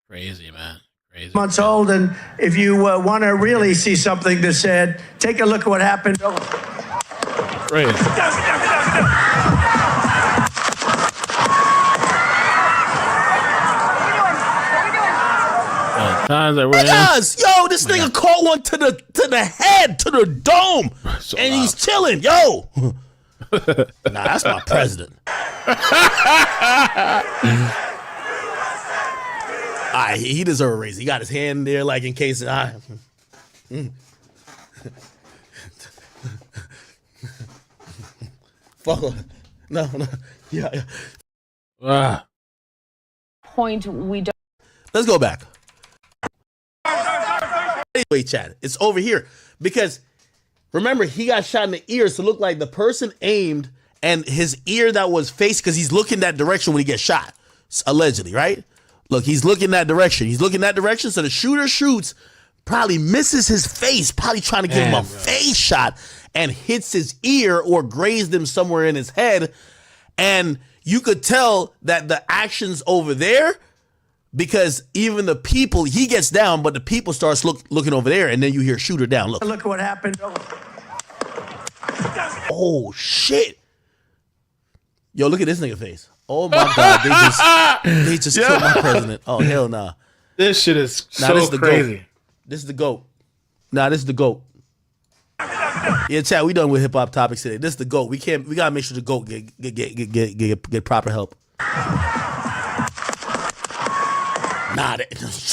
Crazy, man. Crazy. Months old. And if you want to really see something that's said, take a look at what happened. Crazy. This nigga caught one to the head, to the dome, so and he's chilling. Yo, nah, that's my president. He deserves a raise. He got his hand there, like in case. Fuck. No. Yeah. Point we don't. Let's go back. Anyway, Chad, it's over here because remember he got shot in the ears to look like the person aimed and his ear that was faced because he's looking that direction when he gets shot, allegedly, right? Look, he's looking that direction. So the shooter shoots, probably misses his face, probably trying to give him a face shot and hits his ear or grazed him somewhere in his head. And you could tell that the action's over there. Because even the people, he gets down, but the people starts looking over there, and then you hear shooter down. Look at what happened. Oh, shit. Yo, look at this nigga face. Oh, my God. They just killed my president. Oh, hell nah. This shit is so crazy. This is the GOAT. Nah, this is the GOAT. Yeah, Chad, we done with hip hop topics today. This is the GOAT. We gotta make sure the GOAT get proper help. Nah,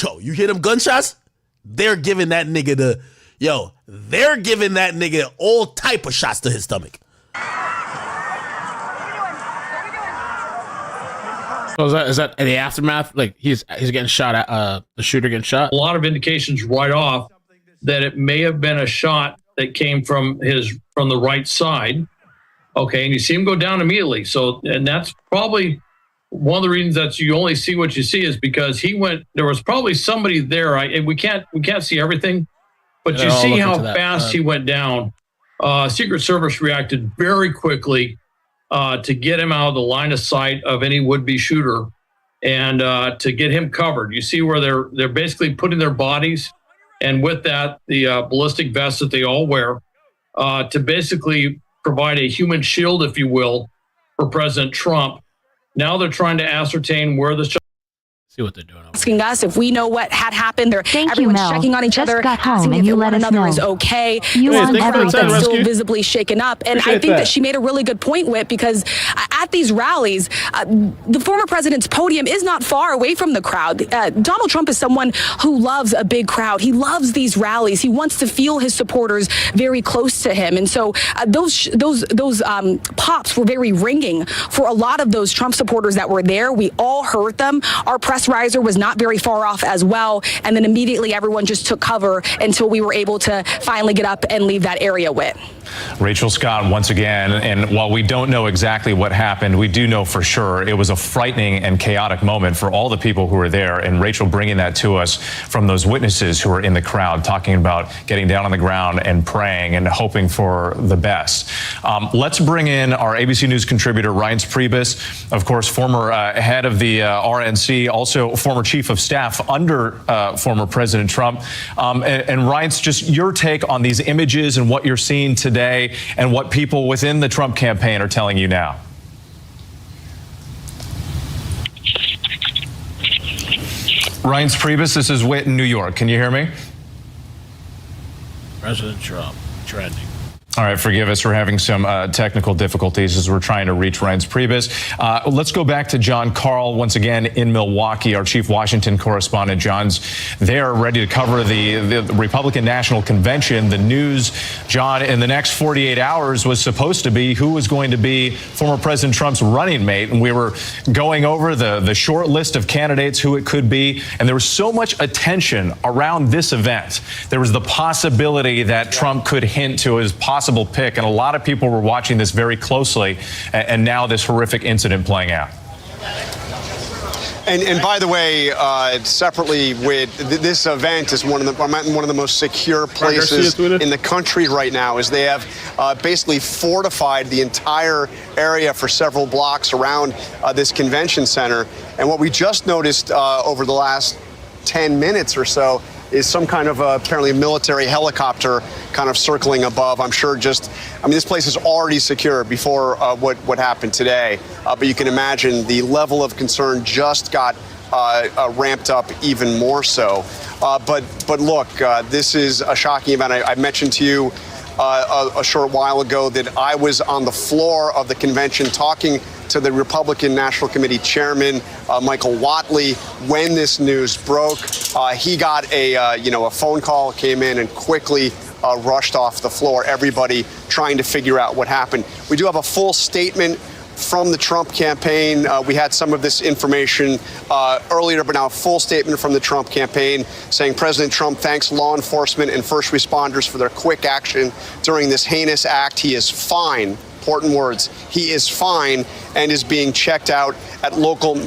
yo, you hear them gunshots? They're giving that nigga all type of shots to his stomach. So is that in the aftermath? Like he's getting shot at, the shooter getting shot? A lot of indications right off that it may have been a shot that came from the right side. Okay, and you see him go down immediately. So, and that's probably one of the reasons that you only see what you see is because there was probably somebody there. And we can't see everything, but you see how fast he went down. Secret Service reacted very quickly to get him out of the line of sight of any would-be shooter and to get him covered. You see where they're basically putting their bodies, and with that, the ballistic vests that they all wear, to basically provide a human shield, if you will, for President Trump. Now they're trying to ascertain where the see what they're doing. Asking us if we know what had happened. Everyone's Mel. checking on each Just other, got home asking and if you one let us another know. is okay. You This on is everything. that's still Rescue. visibly shaken up. And Appreciate I think that that. she made a really good point, Whit, because at these rallies, the former president's podium is not far away from the crowd. Donald Trump is someone who loves a big crowd. He loves these rallies. He wants to feel his supporters very close to him. And so those pops were very ringing for a lot of those Trump supporters that were there. We all heard them. Our press riser was not very far off as well. And then immediately everyone just took cover until we were able to finally get up and leave that area with. Rachel Scott once again, and while we don't know exactly what happened, we do know for sure it was a frightening and chaotic moment for all the people who were there, and Rachel bringing that to us from those witnesses who were in the crowd talking about getting down on the ground and praying and hoping for the best. Let's bring in our ABC News contributor, Reince Priebus, of course, former head of the RNC, also former chief of staff under former President Trump. And Reince, just your take on these images and what you're seeing today and what people within the Trump campaign are telling you now. Reince Priebus, this is Whit in New York. Can you hear me? President Trump trending. All right, forgive us for having some technical difficulties as we're trying to reach Reince Priebus. Let's go back to John Karl once again in Milwaukee, our chief Washington correspondent. John's there ready to cover the Republican National Convention. The news, John, in the next 48 hours was supposed to be who was going to be former President Trump's running mate. And we were going over the short list of candidates, who it could be. And there was so much attention around this event. There was the possibility that Trump could hint to his possible pick, and a lot of people were watching this very closely, and now this horrific incident playing out. And by the way, separately, with this event is one of the most secure places in the country right now, as they have basically fortified the entire area for several blocks around this convention center. And what we just noticed over the last 10 minutes or so is some kind of apparently military helicopter kind of circling above. I'm sure this place is already secure before what happened today. But you can imagine the level of concern just got ramped up even more so. But look, this is a shocking event. I mentioned to you a short while ago that I was on the floor of the convention talking to the Republican National Committee Chairman, Michael Whatley, when this news broke. He got a phone call, came in and quickly rushed off the floor, everybody trying to figure out what happened. We do have a full statement from the Trump campaign. We had some of this information earlier, but now a full statement from the Trump campaign saying President Trump thanks law enforcement and first responders for their quick action during this heinous act. He is fine. Important words. He is fine and is being checked out at local.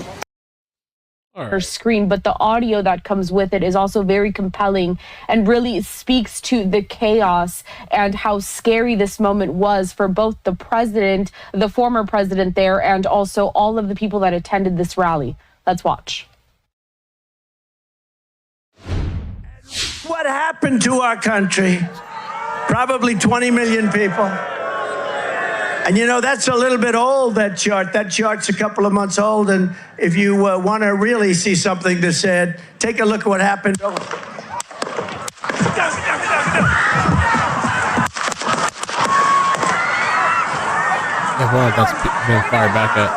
Screen, but the audio that comes with it is also very compelling and really speaks to the chaos and how scary this moment was for both the president, the former president there, and also all of the people that attended this rally. Let's watch. What happened to our country? Probably 20 million people. And that's a little bit old, that chart. That chart's a couple of months old. And if you want to really see something that's said, take a look at what happened. Yeah, well, that's being fired back at.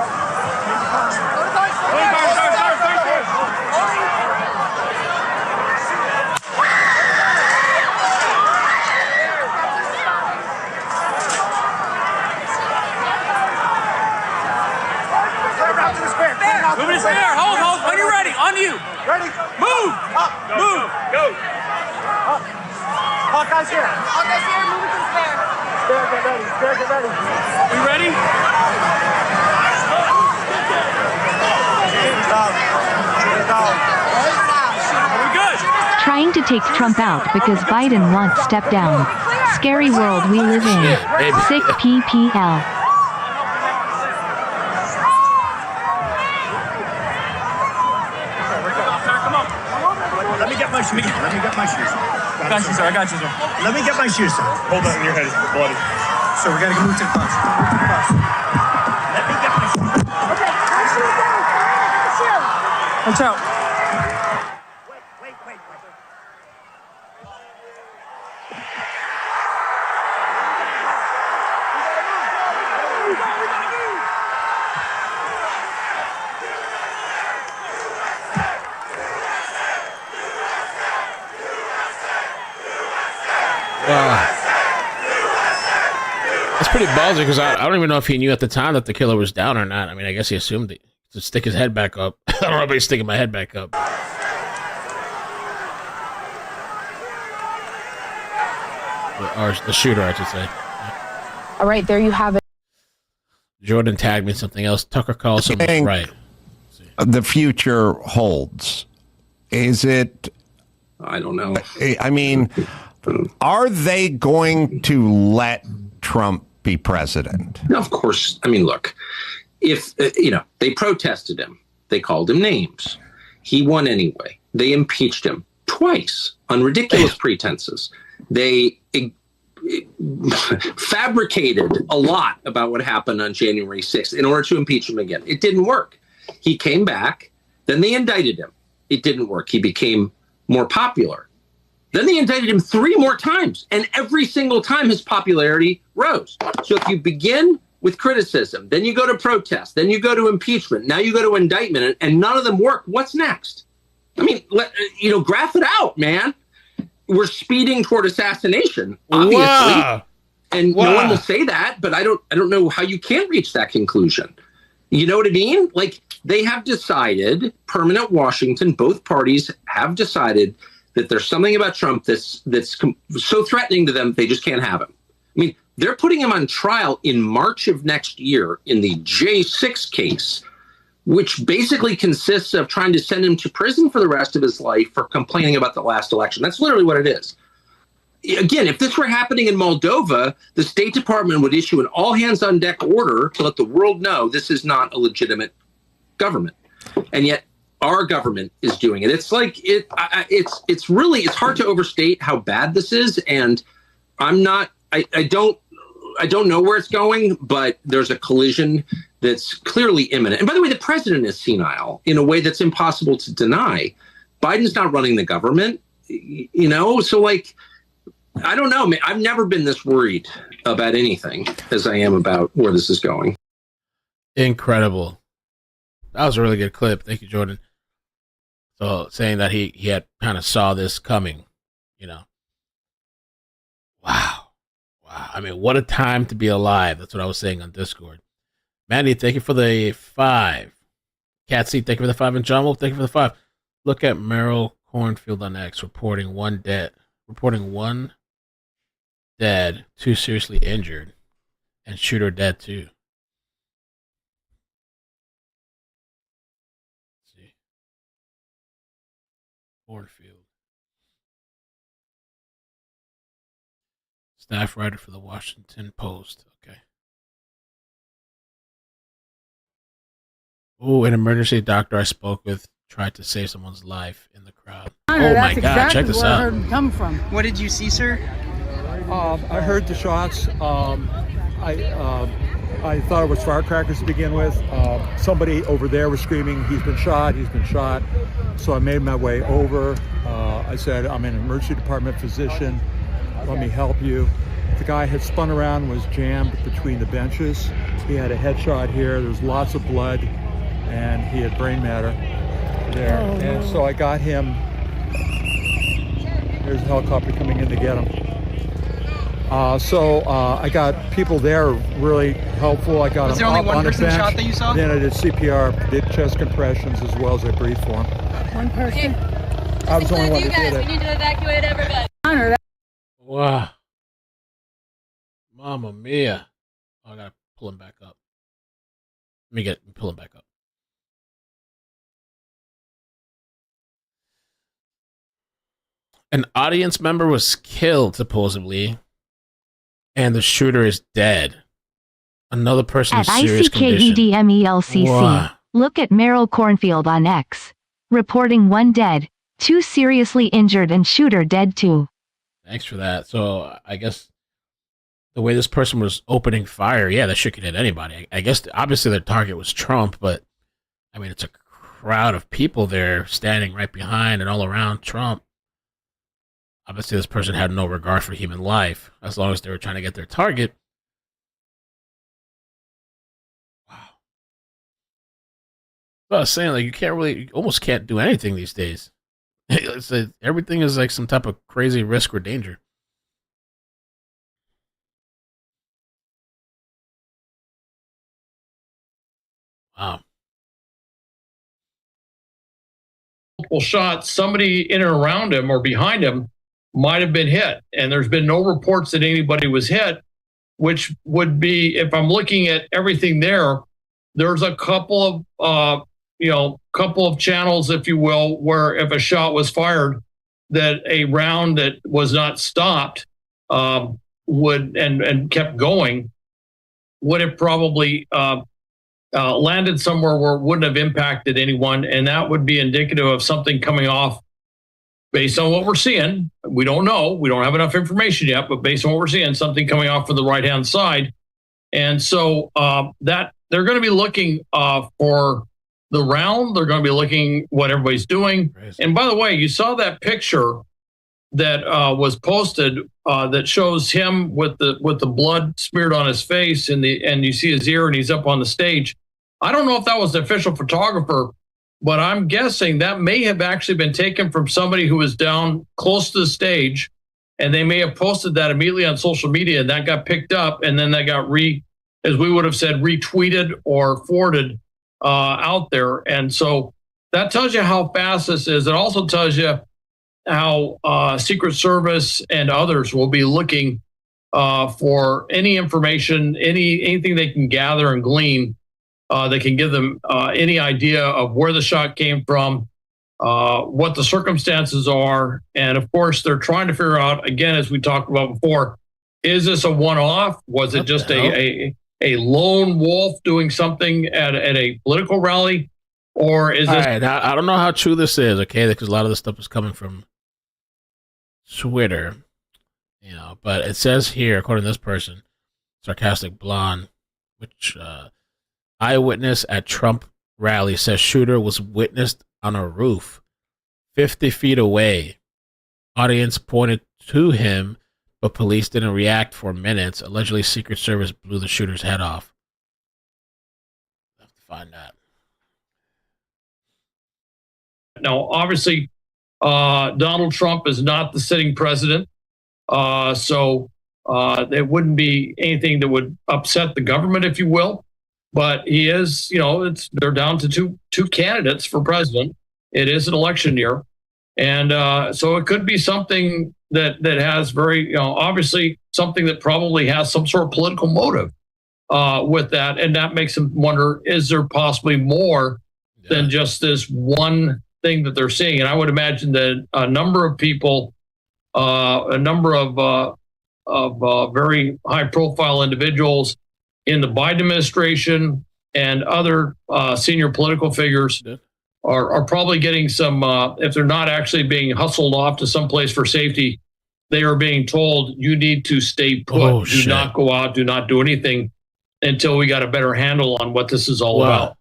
Move it there. Hold. When you're ready. On you. Ready. Move. Up. Move. Go. Up. Hawkeye's here. Hawkeye's here. Move it to the spare. Spare, get ready. Spare, get ready. We ready? Are we good? Trying to take Trump out because Biden won't step down. Scary world we live in. Sick PPL. Let me get my shoes. Let me get my shoes. I got you, sir. Let me get my shoes, sir. Hold on in your head. It's bloody. So we gotta move to the bus. Let me get my shoes. Okay, my shoes down. My shoes. Watch out. Wait. That's pretty ballsy because I don't even know if he knew at the time that the killer was down or not. I mean, I guess he assumed it. To stick his head back up. I don't know if he's sticking my head back up. Or the shooter, I should say. All right, there you have it. Jordan tagged me something else. Tucker Carlson was right. The future holds. Is it? I don't know. I mean, are they going to let Trump be president? No, of course. I mean, look, if, they protested him, they called him names. He won anyway. They impeached him twice on ridiculous pretenses. They fabricated a lot about what happened on January 6th in order to impeach him again. It didn't work. He came back. Then they indicted him. It didn't work. He became more popular. Then they indicted him 3 more times, and every single time his popularity rose. So if you begin with criticism, then you go to protest, then you go to impeachment, now you go to indictment, and none of them work, what's next? I mean, graph it out, man. We're speeding toward assassination, obviously. Wow. And no one will say that, but I don't know how you can reach that conclusion. You know what I mean? Like, they have decided, permanent Washington, both parties have decided that there's something about Trump that's so threatening to them, they just can't have him. I mean, they're putting him on trial in March of next year in the J6 case, which basically consists of trying to send him to prison for the rest of his life for complaining about the last election. That's literally what it is. Again, if this were happening in Moldova, the State Department would issue an all-hands-on-deck order to let the world know this is not a legitimate government. And yet, our government is doing it. It's like it's hard to overstate how bad this is. And I don't know where it's going, but there's a collision that's clearly imminent. And by the way, the president is senile in a way that's impossible to deny. Biden's not running the government, so like, I don't know, man. I've never been this worried about anything as I am about where this is going. Incredible. That was a really good clip. Thank you, Jordan. So saying that he had kind of saw this coming, Wow. I mean, what a time to be alive. That's what I was saying on Discord. Mandy, thank you for the 5. Catsy, thank you for the 5. And John Wolf, thank you for the 5. Look at Merrill Cornfield on X reporting 1 dead, 2 seriously injured, and shooter dead too. Let's see. Cornfield. Staff writer for the Washington Post. Okay. Oh, an emergency doctor I spoke with tried to save someone's life in the crowd. Oh my God! Exactly check this where out. I heard him come from. What did you see, sir? I heard the shots. I thought it was firecrackers to begin with. Somebody over there was screaming, "He's been shot! He's been shot!" So I made my way over. I said, "I'm an emergency department physician. Let me help you." The guy had spun around, was jammed between the benches. He had a headshot here. There was lots of blood, and he had brain matter there. And so I got him. There's a helicopter coming in to get him. So I got people there really helpful. I got Was him there only up one on a person bench. shot that you saw? Then I did CPR, did chest compressions as well as I breathed for him. One person. I was the only one You that guys, did we it. need to evacuate everybody. Wow. Mamma mia. Oh, I gotta pull him back up. Let me pull him back up. An audience member was killed, supposedly, and the shooter is dead. Another person in At serious condition. ICKEDMELCC, Wow. look at Merrill Cornfield on X. Reporting 1 dead, 2 seriously injured and shooter dead too. Thanks for that. So I guess the way this person was opening fire, yeah, that shit could hit anybody. I guess obviously their target was Trump, but I mean, it's a crowd of people there standing right behind and all around Trump. Obviously, this person had no regard for human life as long as they were trying to get their target. Wow. So I was saying, like, you almost can't do anything these days. Everything is like some type of crazy risk or danger. Wow. Multiple shots, somebody in and around him or behind him might have been hit. And there's been no reports that anybody was hit, which would be, if I'm looking at everything there, there's a couple of, couple of channels, if you will, where if a shot was fired, that a round that was not stopped would and kept going would have probably landed somewhere where it wouldn't have impacted anyone, and that would be indicative of something coming off. Based on what we're seeing, we don't know. We don't have enough information yet, but based on what we're seeing, something coming off from the right-hand side. And so that they're going to be looking for the round. They're going to be looking what everybody's doing. And by the way, you saw that picture that was posted that shows him with the blood smeared on his face and you see his ear and he's up on the stage. I don't know if that was the official photographer, but I'm guessing that may have actually been taken from somebody who was down close to the stage, and they may have posted that immediately on social media, and that got picked up, and then that got as we would have said, retweeted or forwarded out there. And so that tells you how fast this is. It also tells you how Secret Service and others will be looking for any information, anything they can gather and glean that can give them any idea of where the shot came from, what the circumstances are. And of course, they're trying to figure out, again, as we talked about before, is this a one-off? Was it just a lone wolf doing something at a political rally? Or is this... All right, I don't know how true this is, okay? Because a lot of this stuff is coming from Twitter, but it says here, according to this person, Sarcastic Blonde, which eyewitness at Trump rally says shooter was witnessed on a roof 50 feet away. Audience pointed to him, but police didn't react for minutes. Allegedly, Secret Service blew the shooter's head off. I have to find that. Now, obviously, Donald Trump is not the sitting president, so there wouldn't be anything that would upset the government, if you will. But he is, they're down to two candidates for president. It is an election year, and so it could be something that has very, obviously something that probably has some sort of political motive with that, and that makes them wonder: is there possibly more than just this one thing that they're seeing? And I would imagine that a number of people, a number of very high-profile individuals in the Biden administration and other senior political figures are probably getting some, if they're not actually being hustled off to someplace for safety, they are being told, you need to stay put. Do not go out. Do not do anything until we got a better handle on what this is all about.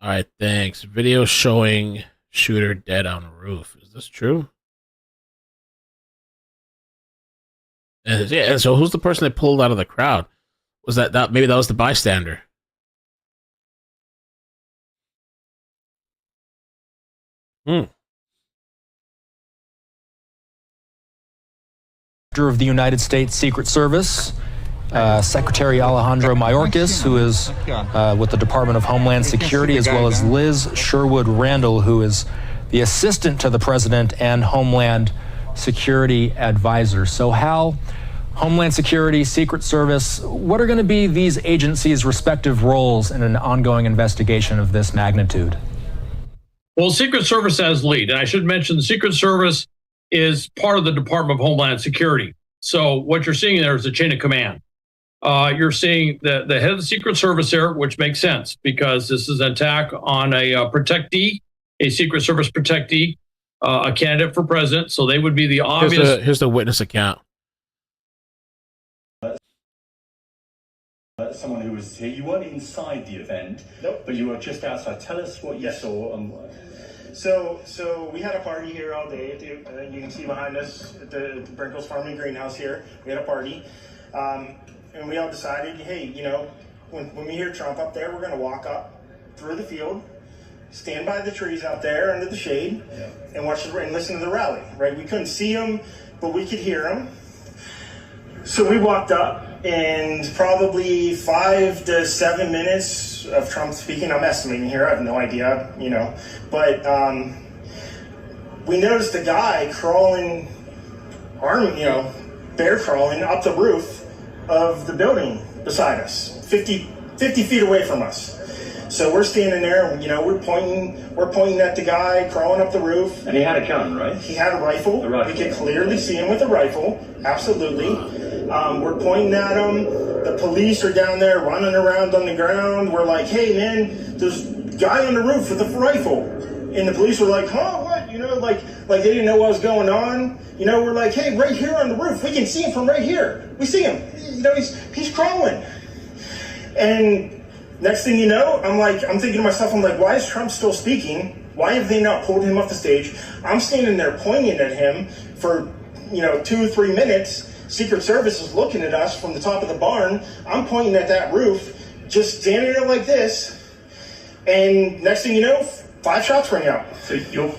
All right, thanks. Video showing shooter dead on a roof. Is this true? And so who's the person that pulled out of the crowd? Was that maybe that was the bystander? Of the United States Secret Service, Secretary Alejandro Mayorkas, who is with the Department of Homeland Security, as well as Liz Sherwood Randall, who is the assistant to the president and Homeland Security advisor. So Hal, Homeland Security, Secret Service, what are going to be these agencies' respective roles in an ongoing investigation of this magnitude? Well, Secret Service has lead. And I should mention the Secret Service is part of the Department of Homeland Security. So what you're seeing there is a chain of command. You're seeing the head of the Secret Service there, which makes sense because this is an attack on a protectee, a Secret Service protectee, a candidate for president. So they would be the obvious. Here's the witness account. Someone who was here. You weren't inside the event, nope, but you were just outside. Tell us what you saw. So we had a party here all day. You can see behind us at the Brinkles Farming Greenhouse here. We had a party, and we all decided, hey, you know, when we hear Trump up there, we're going to walk up through the field, stand by the trees out there under the shade, and watch and listen to the rally. Right? We couldn't see him, but we could hear him. So we walked up, and probably 5 to 7 minutes of Trump speaking. I'm estimating here. I have no idea, you know. But we noticed a guy crawling, bear crawling up the roof of the building beside us, 50 feet away from us. So we're standing there, and, you know, we're pointing at the guy crawling up the roof. And he had a gun, right? He had a rifle. We could clearly see him with a rifle. Absolutely. We're pointing at him. The police are down there running around on the ground. We're like, hey, man, there's a guy on the roof with a rifle. And the police were like, huh, what? You know, like they didn't know what was going on. You know, we're like, hey, right here on the roof. We can see him from right here. We see him. You know, he's crawling. And next thing you know, I'm thinking to myself, I'm like, why is Trump still speaking? Why have they not pulled him off the stage? I'm standing there pointing at him for, 2 or 3 minutes. Secret Service is looking at us from the top of the barn. I'm pointing at that roof, just standing there like this. And next thing you know, 5 shots rang out. So you're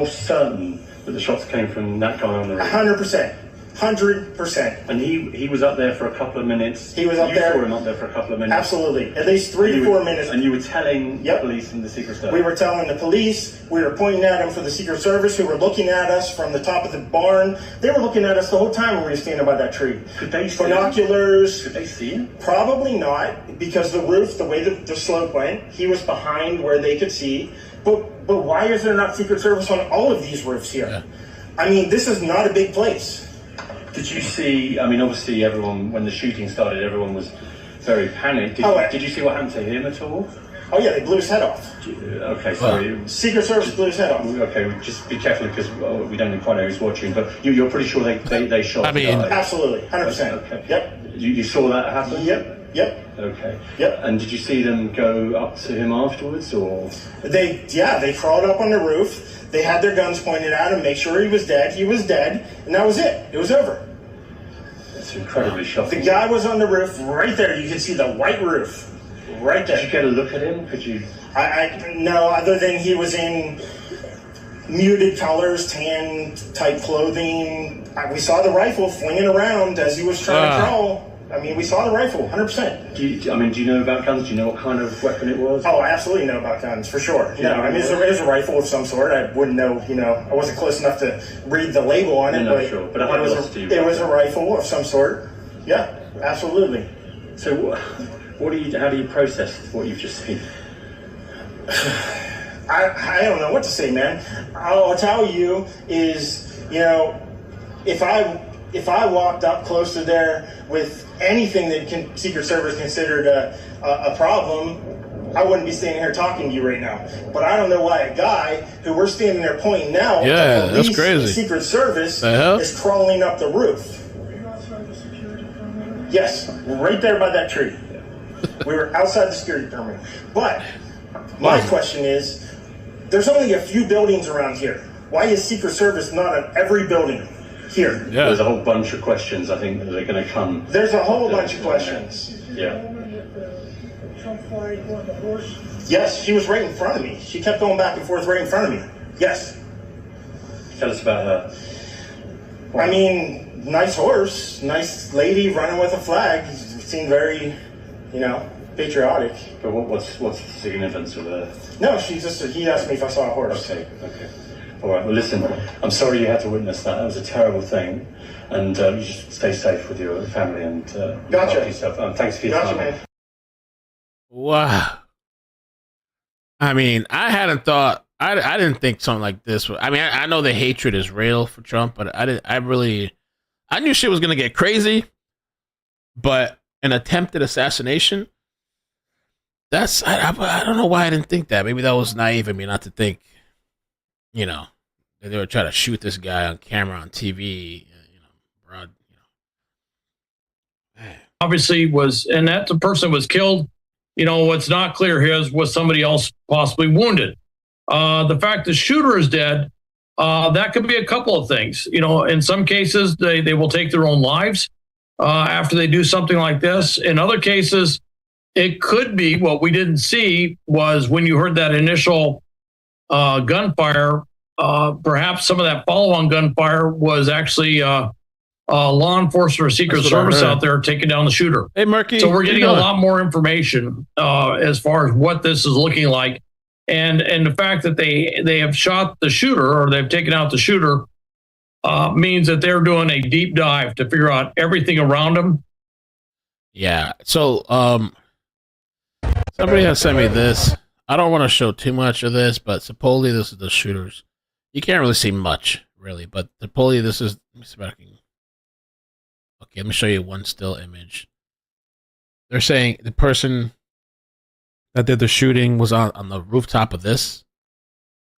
certain that the shots came from that guy on the roof? 100%. 100%. And he was up there for a couple of minutes. He was up there. You saw him up there for a couple of minutes. Absolutely. At least 3 to 4 minutes. And you were telling the police and the Secret Service? We were telling the police. We were pointing at them for the Secret Service, who were looking at us from the top of the barn. They were looking at us the whole time when we were standing by that tree. Could they see binoculars? Could they see him? Probably not, because the roof, the way the slope went, he was behind where they could see. But why is there not Secret Service on all of these roofs here? Yeah. I mean, this is not a big place. Did you see, obviously everyone, when the shooting started, everyone was very panicked. Did you see what happened to him at all? Oh yeah, they blew his head off. Okay, sorry. Secret Service blew his head off. Okay, just be careful because we don't quite know who's watching, but you're pretty sure they shot the guy? Absolutely, 100%. Okay. Yep. You saw that happen? Yep. Okay. Yep. And did you see them go up to him afterwards, or? They crawled up on the roof. They had their guns pointed at him, make sure he was dead. He was dead, and that was it. It was over. It's incredibly shocking. The guy was on the roof right there. You can see the white roof right there. Did you get a look at him? Could you? No, other than he was in muted colors, tan type clothing. We saw the rifle flinging around as he was trying to crawl. We saw the rifle, 100%. Do you know about guns? Do you know what kind of weapon it was? Oh, I absolutely know about guns, for sure. It was a rifle of some sort. I wouldn't know, I wasn't close enough to read the label on it, but it was a rifle of some sort. Yeah, absolutely. So how do you process what you've just seen? I don't know what to say, man. All I'll tell you is, if I walked up close to there with anything that Secret Service considered a problem, I wouldn't be standing here talking to you right now. But I don't know why a guy who we're standing there pointing now, yeah, the police, that's crazy. The Secret Service is crawling up the roof. Yes, right there by that tree. We were outside the security perimeter. But my question is, there's only a few buildings around here. Why is Secret Service not on every building? Here. Yeah. There's a whole bunch of questions I think that are going to come. There's a whole bunch of questions. Yeah. Yes, she was right in front of me. She kept going back and forth right in front of me. Yes. Tell us about her. I mean, nice horse, nice lady running with a flag. Seemed very, patriotic. But what's the significance of her? No, he asked me if I saw a horse. Okay. All right, well, listen, I'm sorry you had to witness that. That was a terrible thing. And you should stay safe with your family and look after yourself. Thanks for your time. Man. Wow. I mean, I hadn't thought, I didn't think something like this. I mean, I know the hatred is real for Trump, but I knew shit was going to get crazy, but an attempted assassination, I don't know why I didn't think that. Maybe that was naive of me not to think, that they were trying to shoot this guy on camera, on TV, broad, Obviously and that the person was killed. What's not clear here is was somebody else possibly wounded. The fact the shooter is dead, that could be a couple of things. In some cases, they will take their own lives after they do something like this. In other cases, it could be what we didn't see was when you heard that initial gunfire, perhaps some of that follow-on gunfire was actually law enforcement or Secret Service out there taking down the shooter. Hey, Murky. So we're getting a lot more information as far as what this is looking like. And the fact that they have shot the shooter or they've taken out the shooter means that they're doing a deep dive to figure out everything around him. Yeah. So somebody has sent me this. I don't want to show too much of this, but supposedly this is the shooters. You can't really see much, really, but supposedly this is. Let me see if I can. Okay, let me show you one still image. They're saying the person that did the shooting was on the rooftop of this.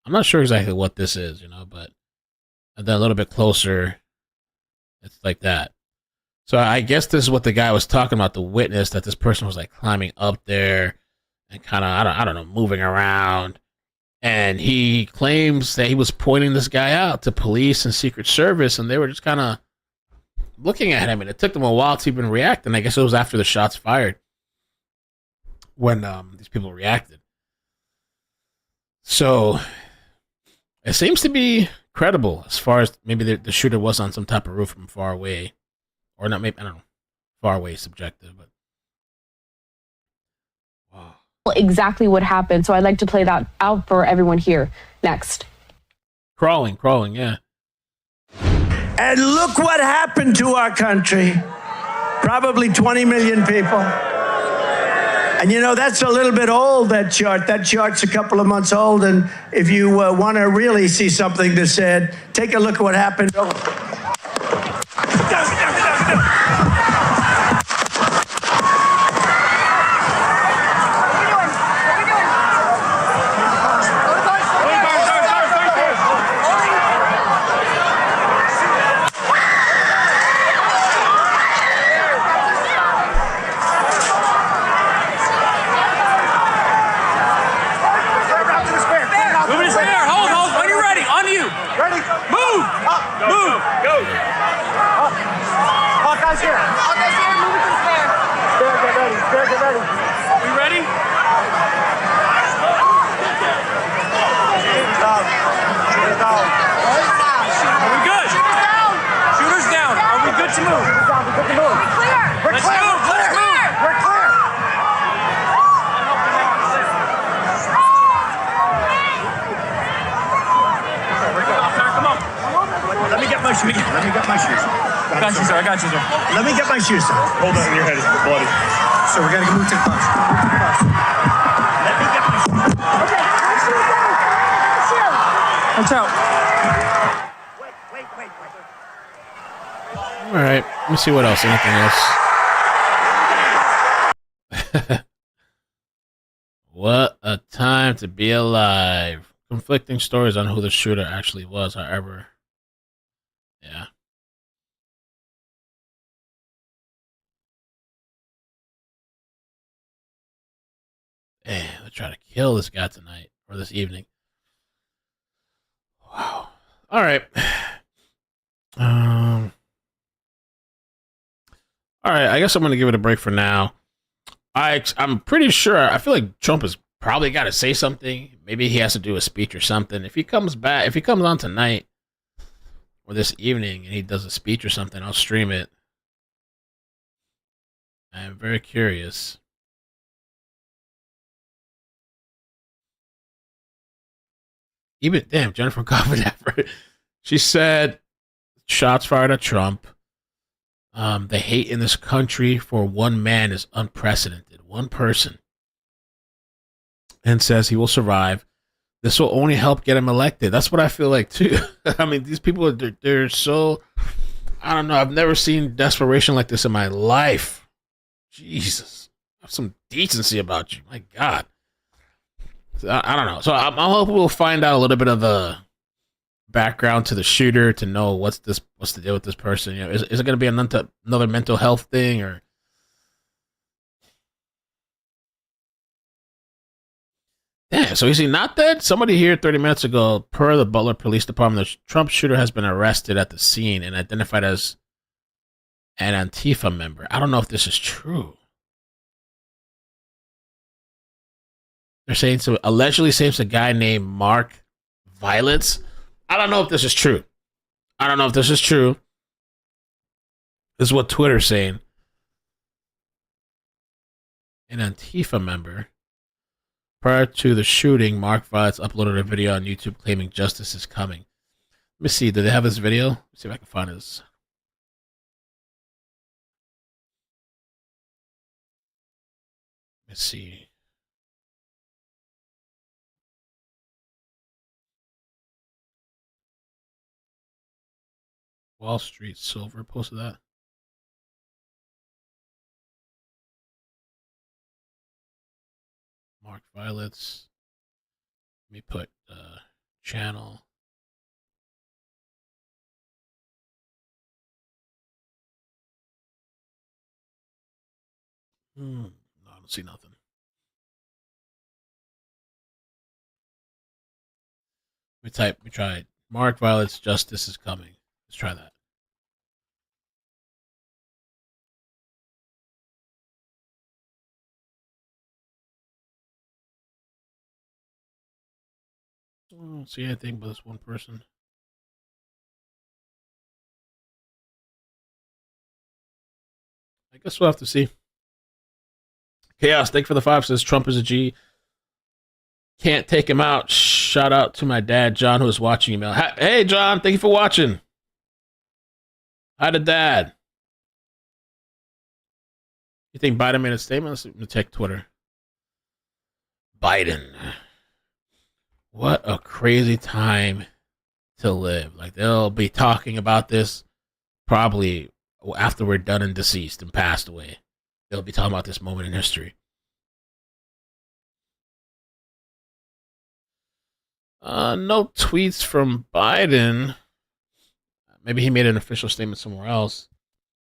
I'm not sure exactly what this is, but and then a little bit closer, it's like that. So I guess this is what the guy was talking about, the witness, that this person was like climbing up there and kind of, I don't know, moving around. And he claims that he was pointing this guy out to police and Secret Service, and they were just kind of looking at him, and it took them a while to even react. And I guess it was after the shots fired when these people reacted. So it seems to be credible as far as maybe the shooter was on some type of roof from far away, or not. Maybe I don't know. Far away is subjective, but wow. Exactly what happened. So I'd like to play that out for everyone here. Next. Crawling, yeah. And look what happened to our country. Probably 20 million people. And that's a little bit old, that chart. That chart's a couple of months old. And if you want to really see something that's said, take a look at what happened. I got you, sir. Let me get my shoes, sir. Hold on, your head is bloody. So we're going to move to the bus. Let me get my shoes. Okay, watch out. Wait. All right, let me see what else. Anything else? What a time to be alive. Conflicting stories on who the shooter actually was, however. Yeah. Man, they're trying to kill this guy tonight or this evening. Wow. All right. All right, I guess I'm going to give it a break for now. I'm pretty sure. I feel like Trump has probably got to say something. Maybe he has to do a speech or something. If he comes on tonight or this evening and he does a speech or something, I'll stream it. I'm very curious. Even Jennifer Coffin, she said, shots fired at Trump. The hate in this country for one man is unprecedented. One person. And says he will survive. This will only help get him elected. That's what I feel like too. I mean, these people, they're so, I don't know. I've never seen desperation like this in my life. Jesus. Have some decency about you. My God. I don't know. So I'm hoping we'll find out a little bit of the background to the shooter to know what's the deal with this person. You know, is it going to be another mental health thing or? Damn, so is he not dead? Somebody here 30 minutes ago, per the Butler Police Department, the Trump shooter has been arrested at the scene and identified as an Antifa member. I don't know if this is true. They're saying allegedly saying it's a guy named Mark Violets. I don't know if this is true. This is what Twitter's saying. An Antifa member. Prior to the shooting, Mark Violets uploaded a video on YouTube claiming justice is coming. Let me see. Do they have his video? Let's see if I can find his. Let's see. Wall Street Silver posted that. Mark Violets. Let me put channel. No, I don't see nothing. We tried. Mark Violets, justice is coming. Let's try that. I don't see anything but this one person. I guess we'll have to see. Chaos, thank you for the 5. Says Trump is a G. Can't take him out. Shout out to my dad, John, who is watching email. Hey, John, thank you for watching. Hi to Dad. You think Biden made a statement? Let's check Twitter. Biden. What a crazy time to live. Like, they'll be talking about this probably after we're done and deceased and passed away. They'll be talking about this moment in history. No tweets from Biden. Maybe he made an official statement somewhere else.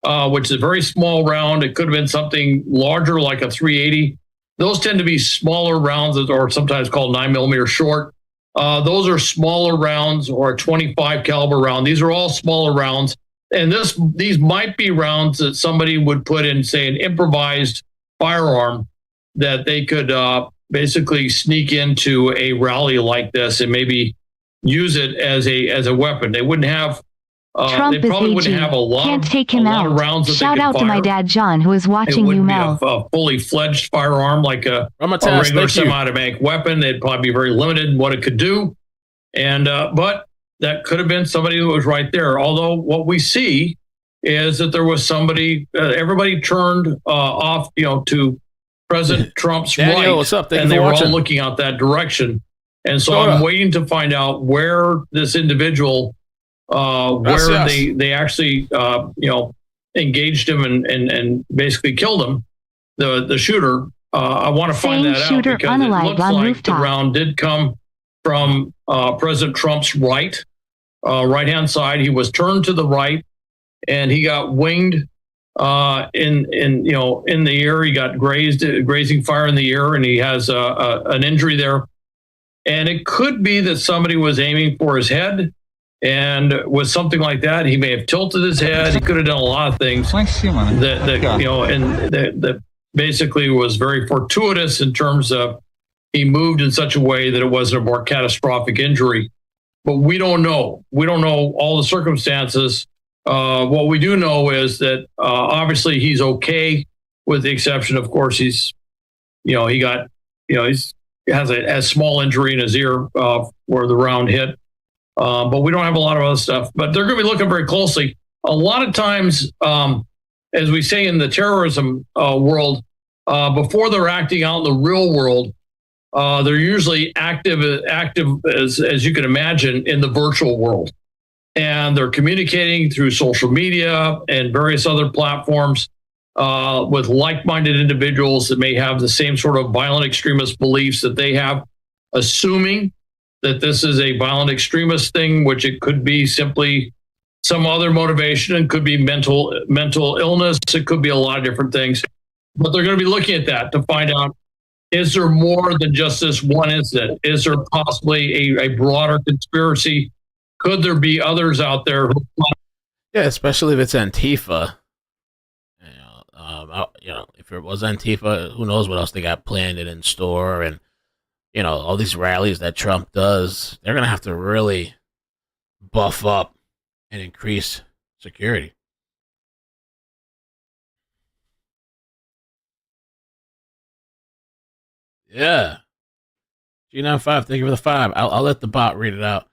Which is a very small round. It could have been something larger, like a 380. Those tend to be smaller rounds, or sometimes called 9mm short. Those are smaller rounds, or a 25 caliber round. These are all smaller rounds. And these might be rounds that somebody would put in, say, an improvised firearm that they could basically sneak into a rally like this and maybe use it as a weapon. They wouldn't have. Trump they probably is wouldn't AG. have a lot. Can't take him out. Of rounds that Shout they could out to my fire. dad John, who is watching It you, wouldn't be Mel. a fully fledged firearm like a regular semi-automatic weapon. They'd probably be very limited in what it could do. And but that could have been somebody who was right there. Although what we see is that there was somebody. Everybody turned off, to President Trump's Daniel, right, what's up? Thank and you they for were watching. all looking out that direction. And so Soda. I'm waiting to find out where this individual, where they actually, engaged him and basically killed him, the shooter. I want to find Same that shooter out because it unalived looks on like rooftop. the round did come from President Trump's right-hand side. He was turned to the right, and he got winged in the ear. He got grazing fire in the ear, and he has an injury there. And it could be that somebody was aiming for his head. And with something like that, he may have tilted his head. He could have done a lot of things that basically was very fortuitous in terms of he moved in such a way that it wasn't a more catastrophic injury. But we don't know. We don't know all the circumstances. What we do know is that obviously he's okay, with the exception, of course, he has a small injury in his ear where the round hit. But we don't have a lot of other stuff. But they're going to be looking very closely. A lot of times, as we say in the terrorism world, before they're acting out in the real world, they're usually active as you can imagine in the virtual world. And they're communicating through social media and various other platforms with like-minded individuals that may have the same sort of violent extremist beliefs that they have, assuming that this is a violent extremist thing, which it could be simply some other motivation. It could be mental illness. It could be a lot of different things. But they're going to be looking at that to find out, is there more than just this one incident? Is there possibly a broader conspiracy? Could there be others out there who... Yeah, especially if it's Antifa. If it was Antifa, who knows what else they got planned and in store, and all these rallies that Trump does, they're gonna have to really buff up and increase security. Yeah, G95, thank you for the 5. I'll let the bot read it out.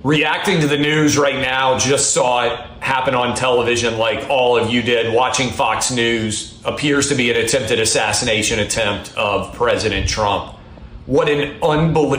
Reacting to the news right now, just saw it happen on television like all of you did. Watching Fox News, appears to be an attempted assassination attempt of President Trump. What an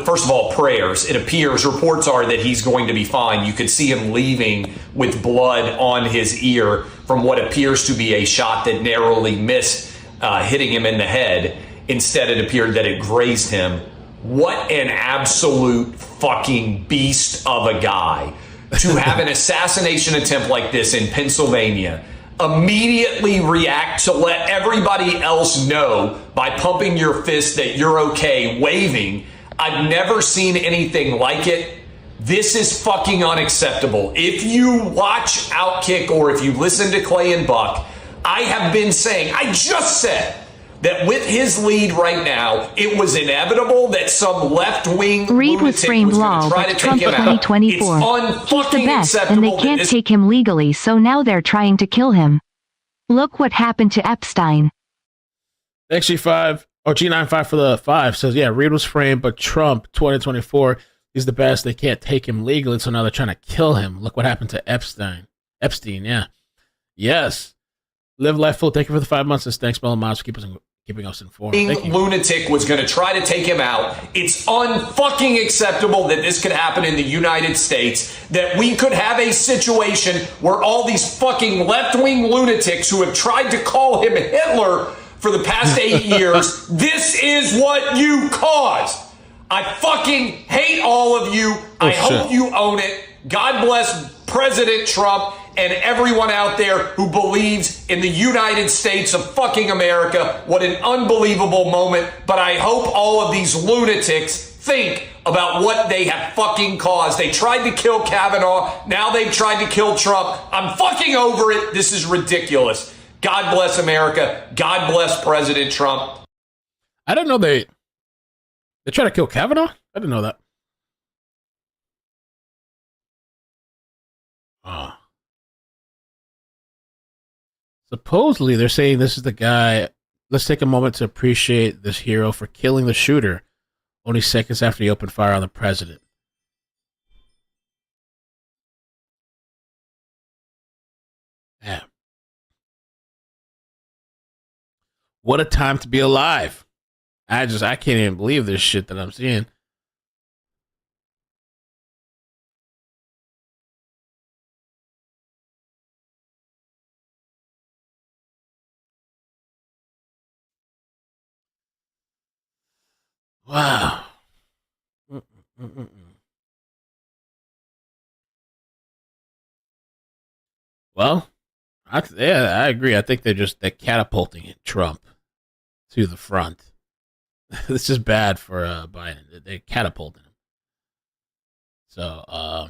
first of all, prayers. It appears, reports are that he's going to be fine. You could see him leaving with blood on his ear from what appears to be a shot that narrowly missed hitting him in the head. Instead, it appeared that it grazed him. What an absolute fucking beast of a guy to have an assassination attempt like this in Pennsylvania, immediately react to let everybody else know by pumping your fist that you're okay, waving. I've never seen anything like it. This is fucking unacceptable. If you watch Outkick or if you listen to Clay and Buck, I have been saying, I just said, that with his lead right now, it was inevitable that some left-wing Reid was framed law with Trump 2024. He's the best, and they can't take him legally, so now they're trying to kill him. Look what happened to Epstein. XG5 or G95 for the 5 says, yeah, Reid was framed, but Trump 2024, he's the best. They can't take him legally, so now they're trying to kill him. Look what happened to Epstein. Yeah. Yes. Live Life Full. Thank you for the 5 months. Thanks, Melon Miles, for keeping us informed. Lunatic was going to try to take him out. It's unfucking acceptable that this could happen in the United States, that we could have a situation where all these fucking left-wing lunatics who have tried to call him Hitler for the past 8 years, this is what you caused. I fucking hate all of you. I hope you own it. God bless President Trump and everyone out there who believes in the United States of fucking America. What an unbelievable moment. But I hope all of these lunatics think about what they have fucking caused. They tried to kill Kavanaugh. Now they've tried to kill Trump. I'm fucking over it. This is ridiculous. God bless America. God bless President Trump. I didn't know they tried to kill Kavanaugh? I didn't know that. Supposedly, they're saying this is the guy. Let's take a moment to appreciate this hero for killing the shooter only seconds after he opened fire on the president. Yeah. What a time to be alive. I can't even believe this shit that I'm seeing. Wow. Well, I agree. I think they're catapulting Trump to the front. This is bad for Biden. They catapulted him. So,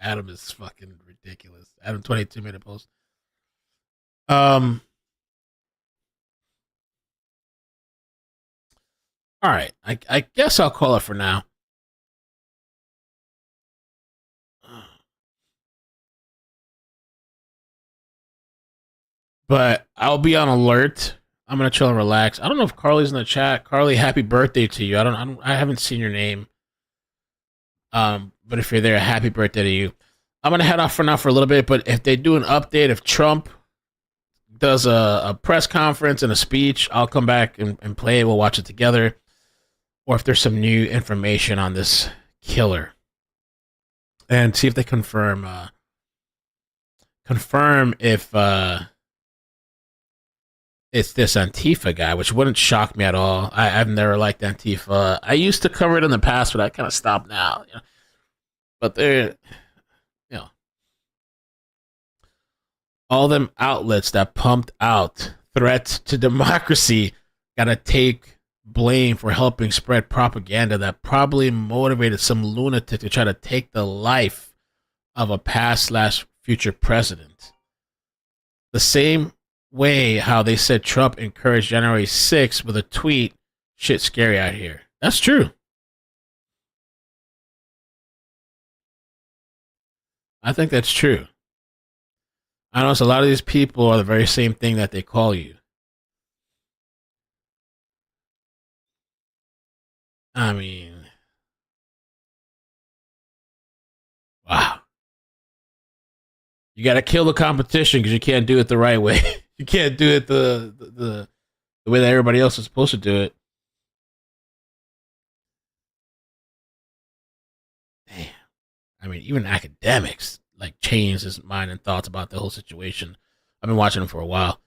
Adam is fucking ridiculous. Adam 22 made a post. All right. I guess I'll call it for now. But I'll be on alert. I'm gonna chill and relax. I don't know if Carly's in the chat. Carly, happy birthday to you. I haven't seen your name. But if you're there, happy birthday to you. I'm gonna head off for now for a little bit. But if they do an update, if Trump does a press conference and a speech, I'll come back and play it. We'll watch it together. Or if there's some new information on this killer, and see if they confirm if it's this Antifa guy, which wouldn't shock me at all. I've never liked Antifa. I used to cover it in the past, but I kind of stopped now. You know? But they're, you know, all them outlets that pumped out threats to democracy gotta take blame for helping spread propaganda that probably motivated some lunatic to try to take the life of a past/future president. The same way how they said Trump encouraged January 6th with a tweet, shit scary out here. That's true. I think that's true. I notice a lot of these people are the very same thing that they call you. I mean, wow. You got to kill the competition because you can't do it the right way. You can't do it the way that everybody else is supposed to do it. Damn. I mean, even academics like change his mind and thoughts about the whole situation. I've been watching him for a while.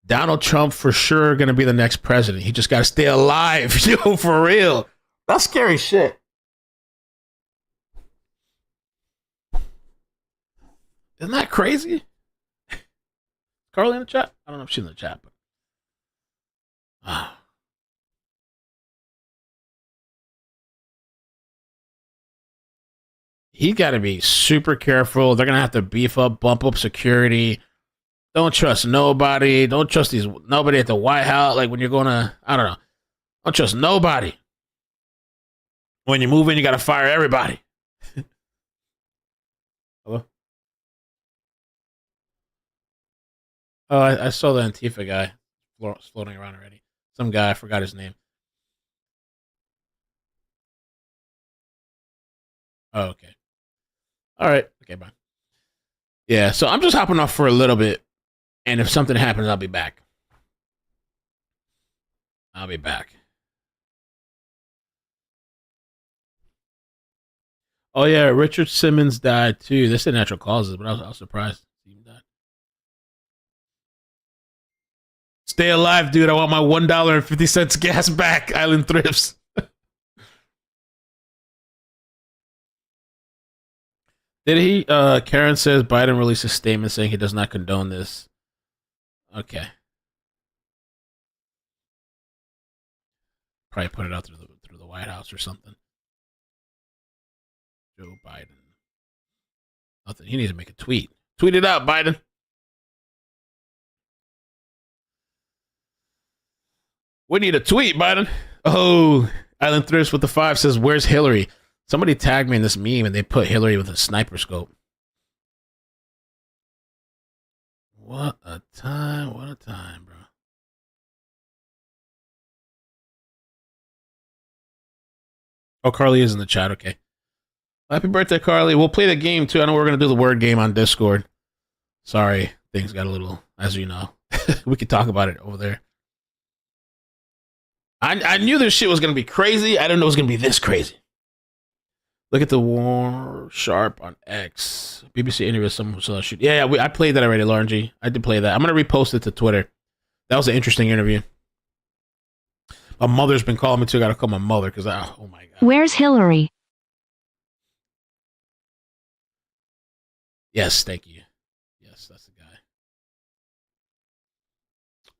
Donald Trump for sure going to be the next president. He just got to stay alive, yo, for real. That's scary shit. Isn't that crazy? Carly in the chat? I don't know if she's in the chat, but he got to be super careful. They're gonna have to bump up security. Don't trust nobody. Don't trust nobody at the White House. Like when you're gonna, I don't know. Don't trust nobody. When you move in, you got to fire everybody. Hello? Oh, I saw the Antifa guy floating around already. Some guy, I forgot his name. Oh, okay. All right. Okay, bye. Yeah, so I'm just hopping off for a little bit. And if something happens, I'll be back. I'll be back. Oh, yeah, Richard Simmons died, too. They said natural causes, but I was surprised he died. Stay alive, dude. I want my $1.50 gas back, Island Thrifts. Did he? Karen says Biden released a statement saying he does not condone this. Okay. Probably put it out through the White House or something. Joe Biden. Nothing. He needs to make a tweet. Tweet it out, Biden. We need a tweet, Biden. Oh, Island Thrift with the 5 says, "Where's Hillary?" Somebody tagged me in this meme and they put Hillary with a sniper scope. What a time. What a time, bro. Oh, Carly is in the chat. Okay. Happy birthday, Carly. We'll play the game, too. I know we're going to do the word game on Discord. Sorry. Things got a little, as you know. We could talk about it over there. I knew this shit was going to be crazy. I didn't know it was going to be this crazy. Look at the War Sharp on X. BBC interview someone saw shoot. Yeah, I played that already, Lauren G. I did play that. I'm going to repost it to Twitter. That was an interesting interview. My mother's been calling me too. I got to call my mother because oh my God. Where's Hillary? Yes, thank you. Yes,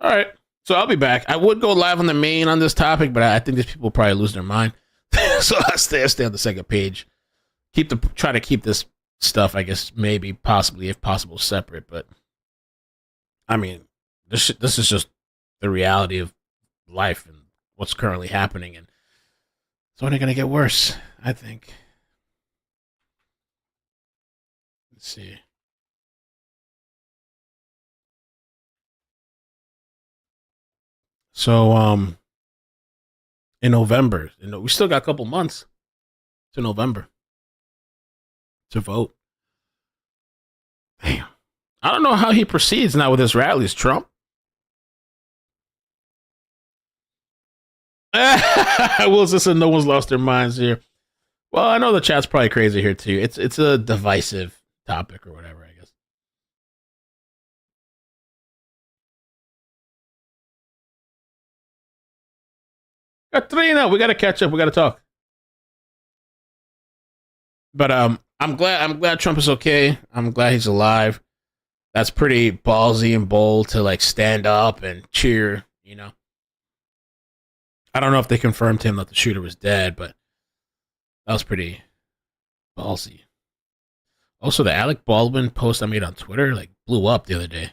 All right. So I'll be back. I would go live on the main on this topic, but I think these people will probably lose their mind. So I'll stay on the second page. Try to keep this stuff, I guess, maybe, possibly, if possible, separate. But I mean, this is just the reality of life and what's currently happening, and it's only going to get worse, I think. Let's see. So, in November, we still got a couple months to November to vote. Damn. I don't know how he proceeds now with his rallies, Trump. Will said no one's lost their minds here. Well, I know the chat's probably crazy here too. It's a divisive topic or whatever, I guess. Got 3-0. We got to catch up. We got to talk. But I'm glad Trump is okay. I'm glad he's alive. That's pretty ballsy and bold to like stand up and cheer, you know. I don't know if they confirmed to him that the shooter was dead, but that was pretty ballsy. Also, the Alec Baldwin post I made on Twitter like blew up the other day.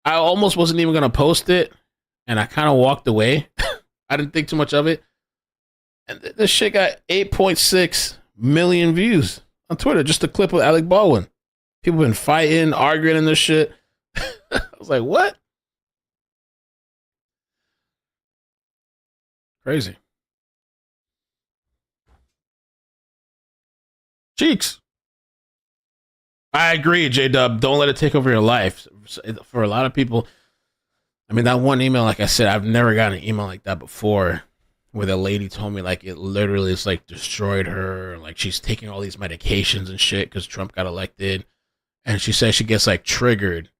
I almost wasn't even going to post it, and I kind of walked away. I didn't think too much of it. And this shit got 8.6 million views on Twitter. Just a clip of Alec Baldwin. People been fighting, arguing in this shit. I was like, what? Crazy. Cheeks. I agree, J-Dub. Don't let it take over your life. For a lot of people, I mean, that one email, like I said, I've never gotten an email like that before where the lady told me, like, it literally is, like, destroyed her. Like, she's taking all these medications and shit because Trump got elected. And she says she gets, like, triggered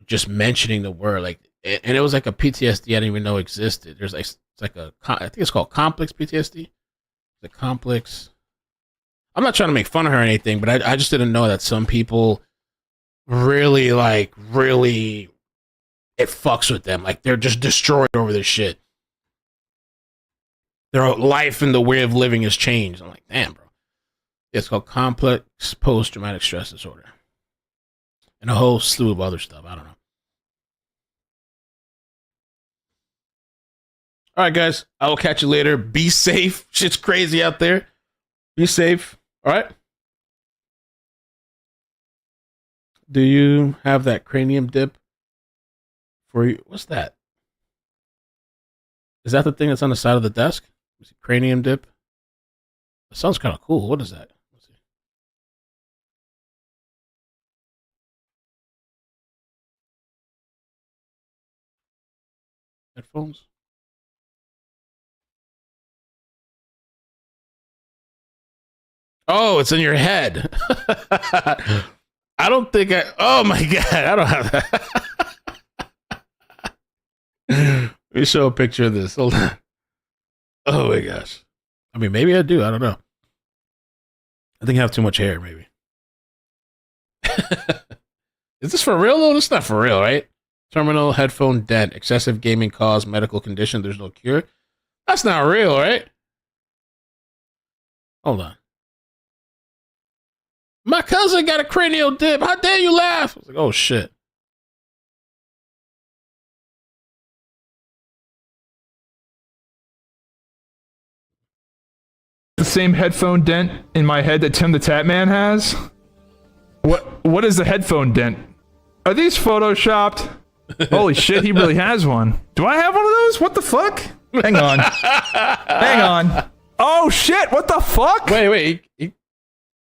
just mentioning the word. Like, and it was, like, a PTSD I didn't even know existed. There's, like, I think it's called complex PTSD. The complex. I'm not trying to make fun of her or anything, but I just didn't know that some people really, it fucks with them. Like, they're just destroyed over this shit. Their life and the way of living has changed. I'm like, damn, bro. It's called complex post-traumatic stress disorder. And a whole slew of other stuff. I don't know. All right, guys. I will catch you later. Be safe. Shit's crazy out there. Be safe. All right? Do you have that cranium dip for you? What's that? Is that the thing that's on the side of the desk? Cranium dip? That sounds kind of cool. What is that? Let's see. Headphones? Oh, it's in your head. I don't think oh my God, I don't have that. Let me show a picture of this. Hold on. Oh my gosh. I mean, maybe I do. I don't know. I think I have too much hair, maybe. Is this for real though? This is not for real, right? Terminal headphone dent. Excessive gaming cause medical condition. There's no cure. That's not real, right? Hold on. My cousin got a cranial dip. How dare you laugh? I was like, oh shit. The same headphone dent in my head that Tim the Tat Man has? What is the headphone dent? Are these photoshopped? Holy shit, he really has one. Do I have one of those? What the fuck? Hang on. Hang on. Oh shit, what the fuck? Wait.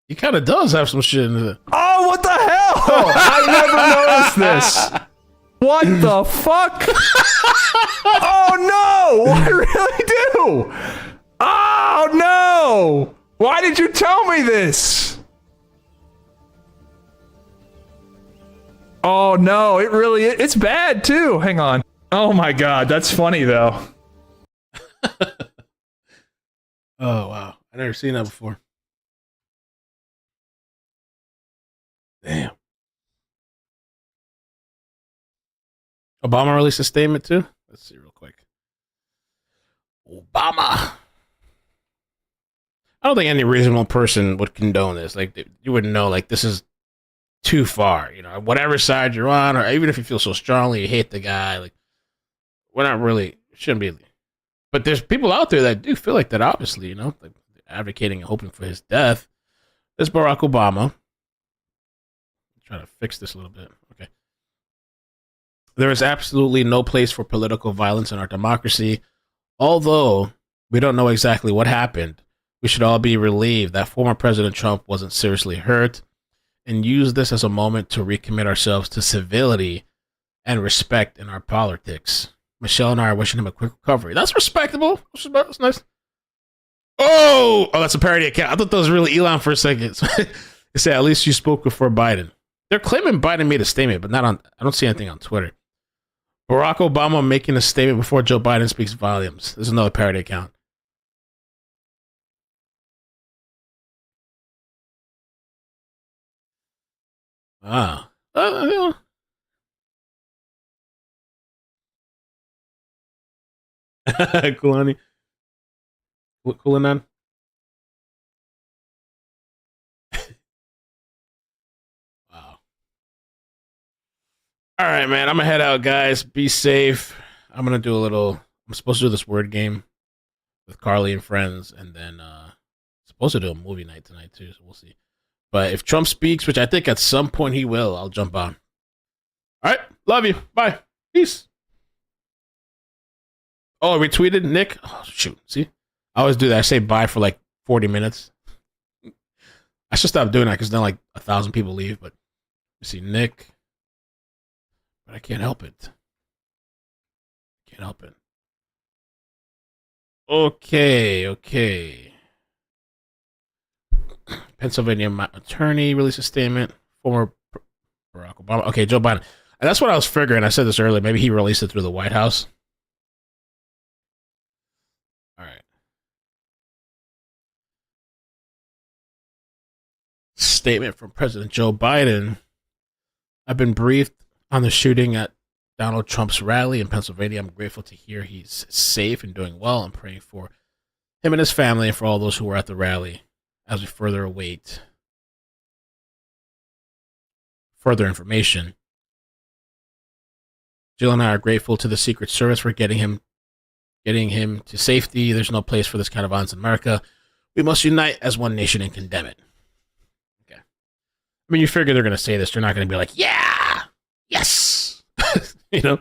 He kind of does have some shit in it. Oh, what the hell? I never noticed this. What the fuck? Oh no! I really do! Oh no! Why did you tell me this? Oh no, it really is. It's bad too. Hang on. Oh my God, that's funny though. Oh wow, I never seen that before. Damn. Obama released a statement too. Let's see real quick. Obama. I don't think any reasonable person would condone this. Like, you would know, like, this is too far. You know, whatever side you're on, or even if you feel so strongly you hate the guy, like, we're not really, shouldn't be. But there's people out there that do feel like that, obviously, you know, like advocating and hoping for his death. There's Barack Obama. I'm trying to fix this a little bit. Okay. There is absolutely no place for political violence in our democracy. Although we don't know exactly what happened, we should all be relieved that former President Trump wasn't seriously hurt, and use this as a moment to recommit ourselves to civility and respect in our politics. Michelle and I are wishing him a quick recovery. That's respectable. That's nice. Oh, that's a parody account. I thought that was really Elon for a second. They say, at least you spoke before Biden. They're claiming Biden made a statement, but not on. I don't see anything on Twitter. Barack Obama making a statement before Joe Biden speaks volumes. This is another parody account. Ah. Kulani. Kulanan. Wow. All right, man. I'm gonna head out, guys. Be safe. I'm gonna do I'm supposed to do this word game with Carly and friends, and then supposed to do a movie night tonight too, so we'll see. But if Trump speaks, which I think at some point he will, I'll jump on. All right. Love you. Bye. Peace. Oh, I retweeted Nick. Oh, shoot. See? I always do that. I say bye for like 40 minutes. I should stop doing that because then like 1,000 people leave. But you see Nick. But I can't help it. Can't help it. Okay. Pennsylvania attorney released a statement. Former Barack Obama. Okay, Joe Biden. And that's what I was figuring. I said this earlier. Maybe he released it through the White House. All right. Statement from President Joe Biden. I've been briefed on the shooting at Donald Trump's rally in Pennsylvania. I'm grateful to hear he's safe and doing well. I'm praying for him and his family and for all those who were at the rally as we further await further information. Jill and I are grateful to the Secret Service for getting him to safety. There's no place for this kind of violence in America. We must unite as one nation and condemn it. Okay. I mean, you figure they're going to say this. They're not going to be like, yeah, yes. You know?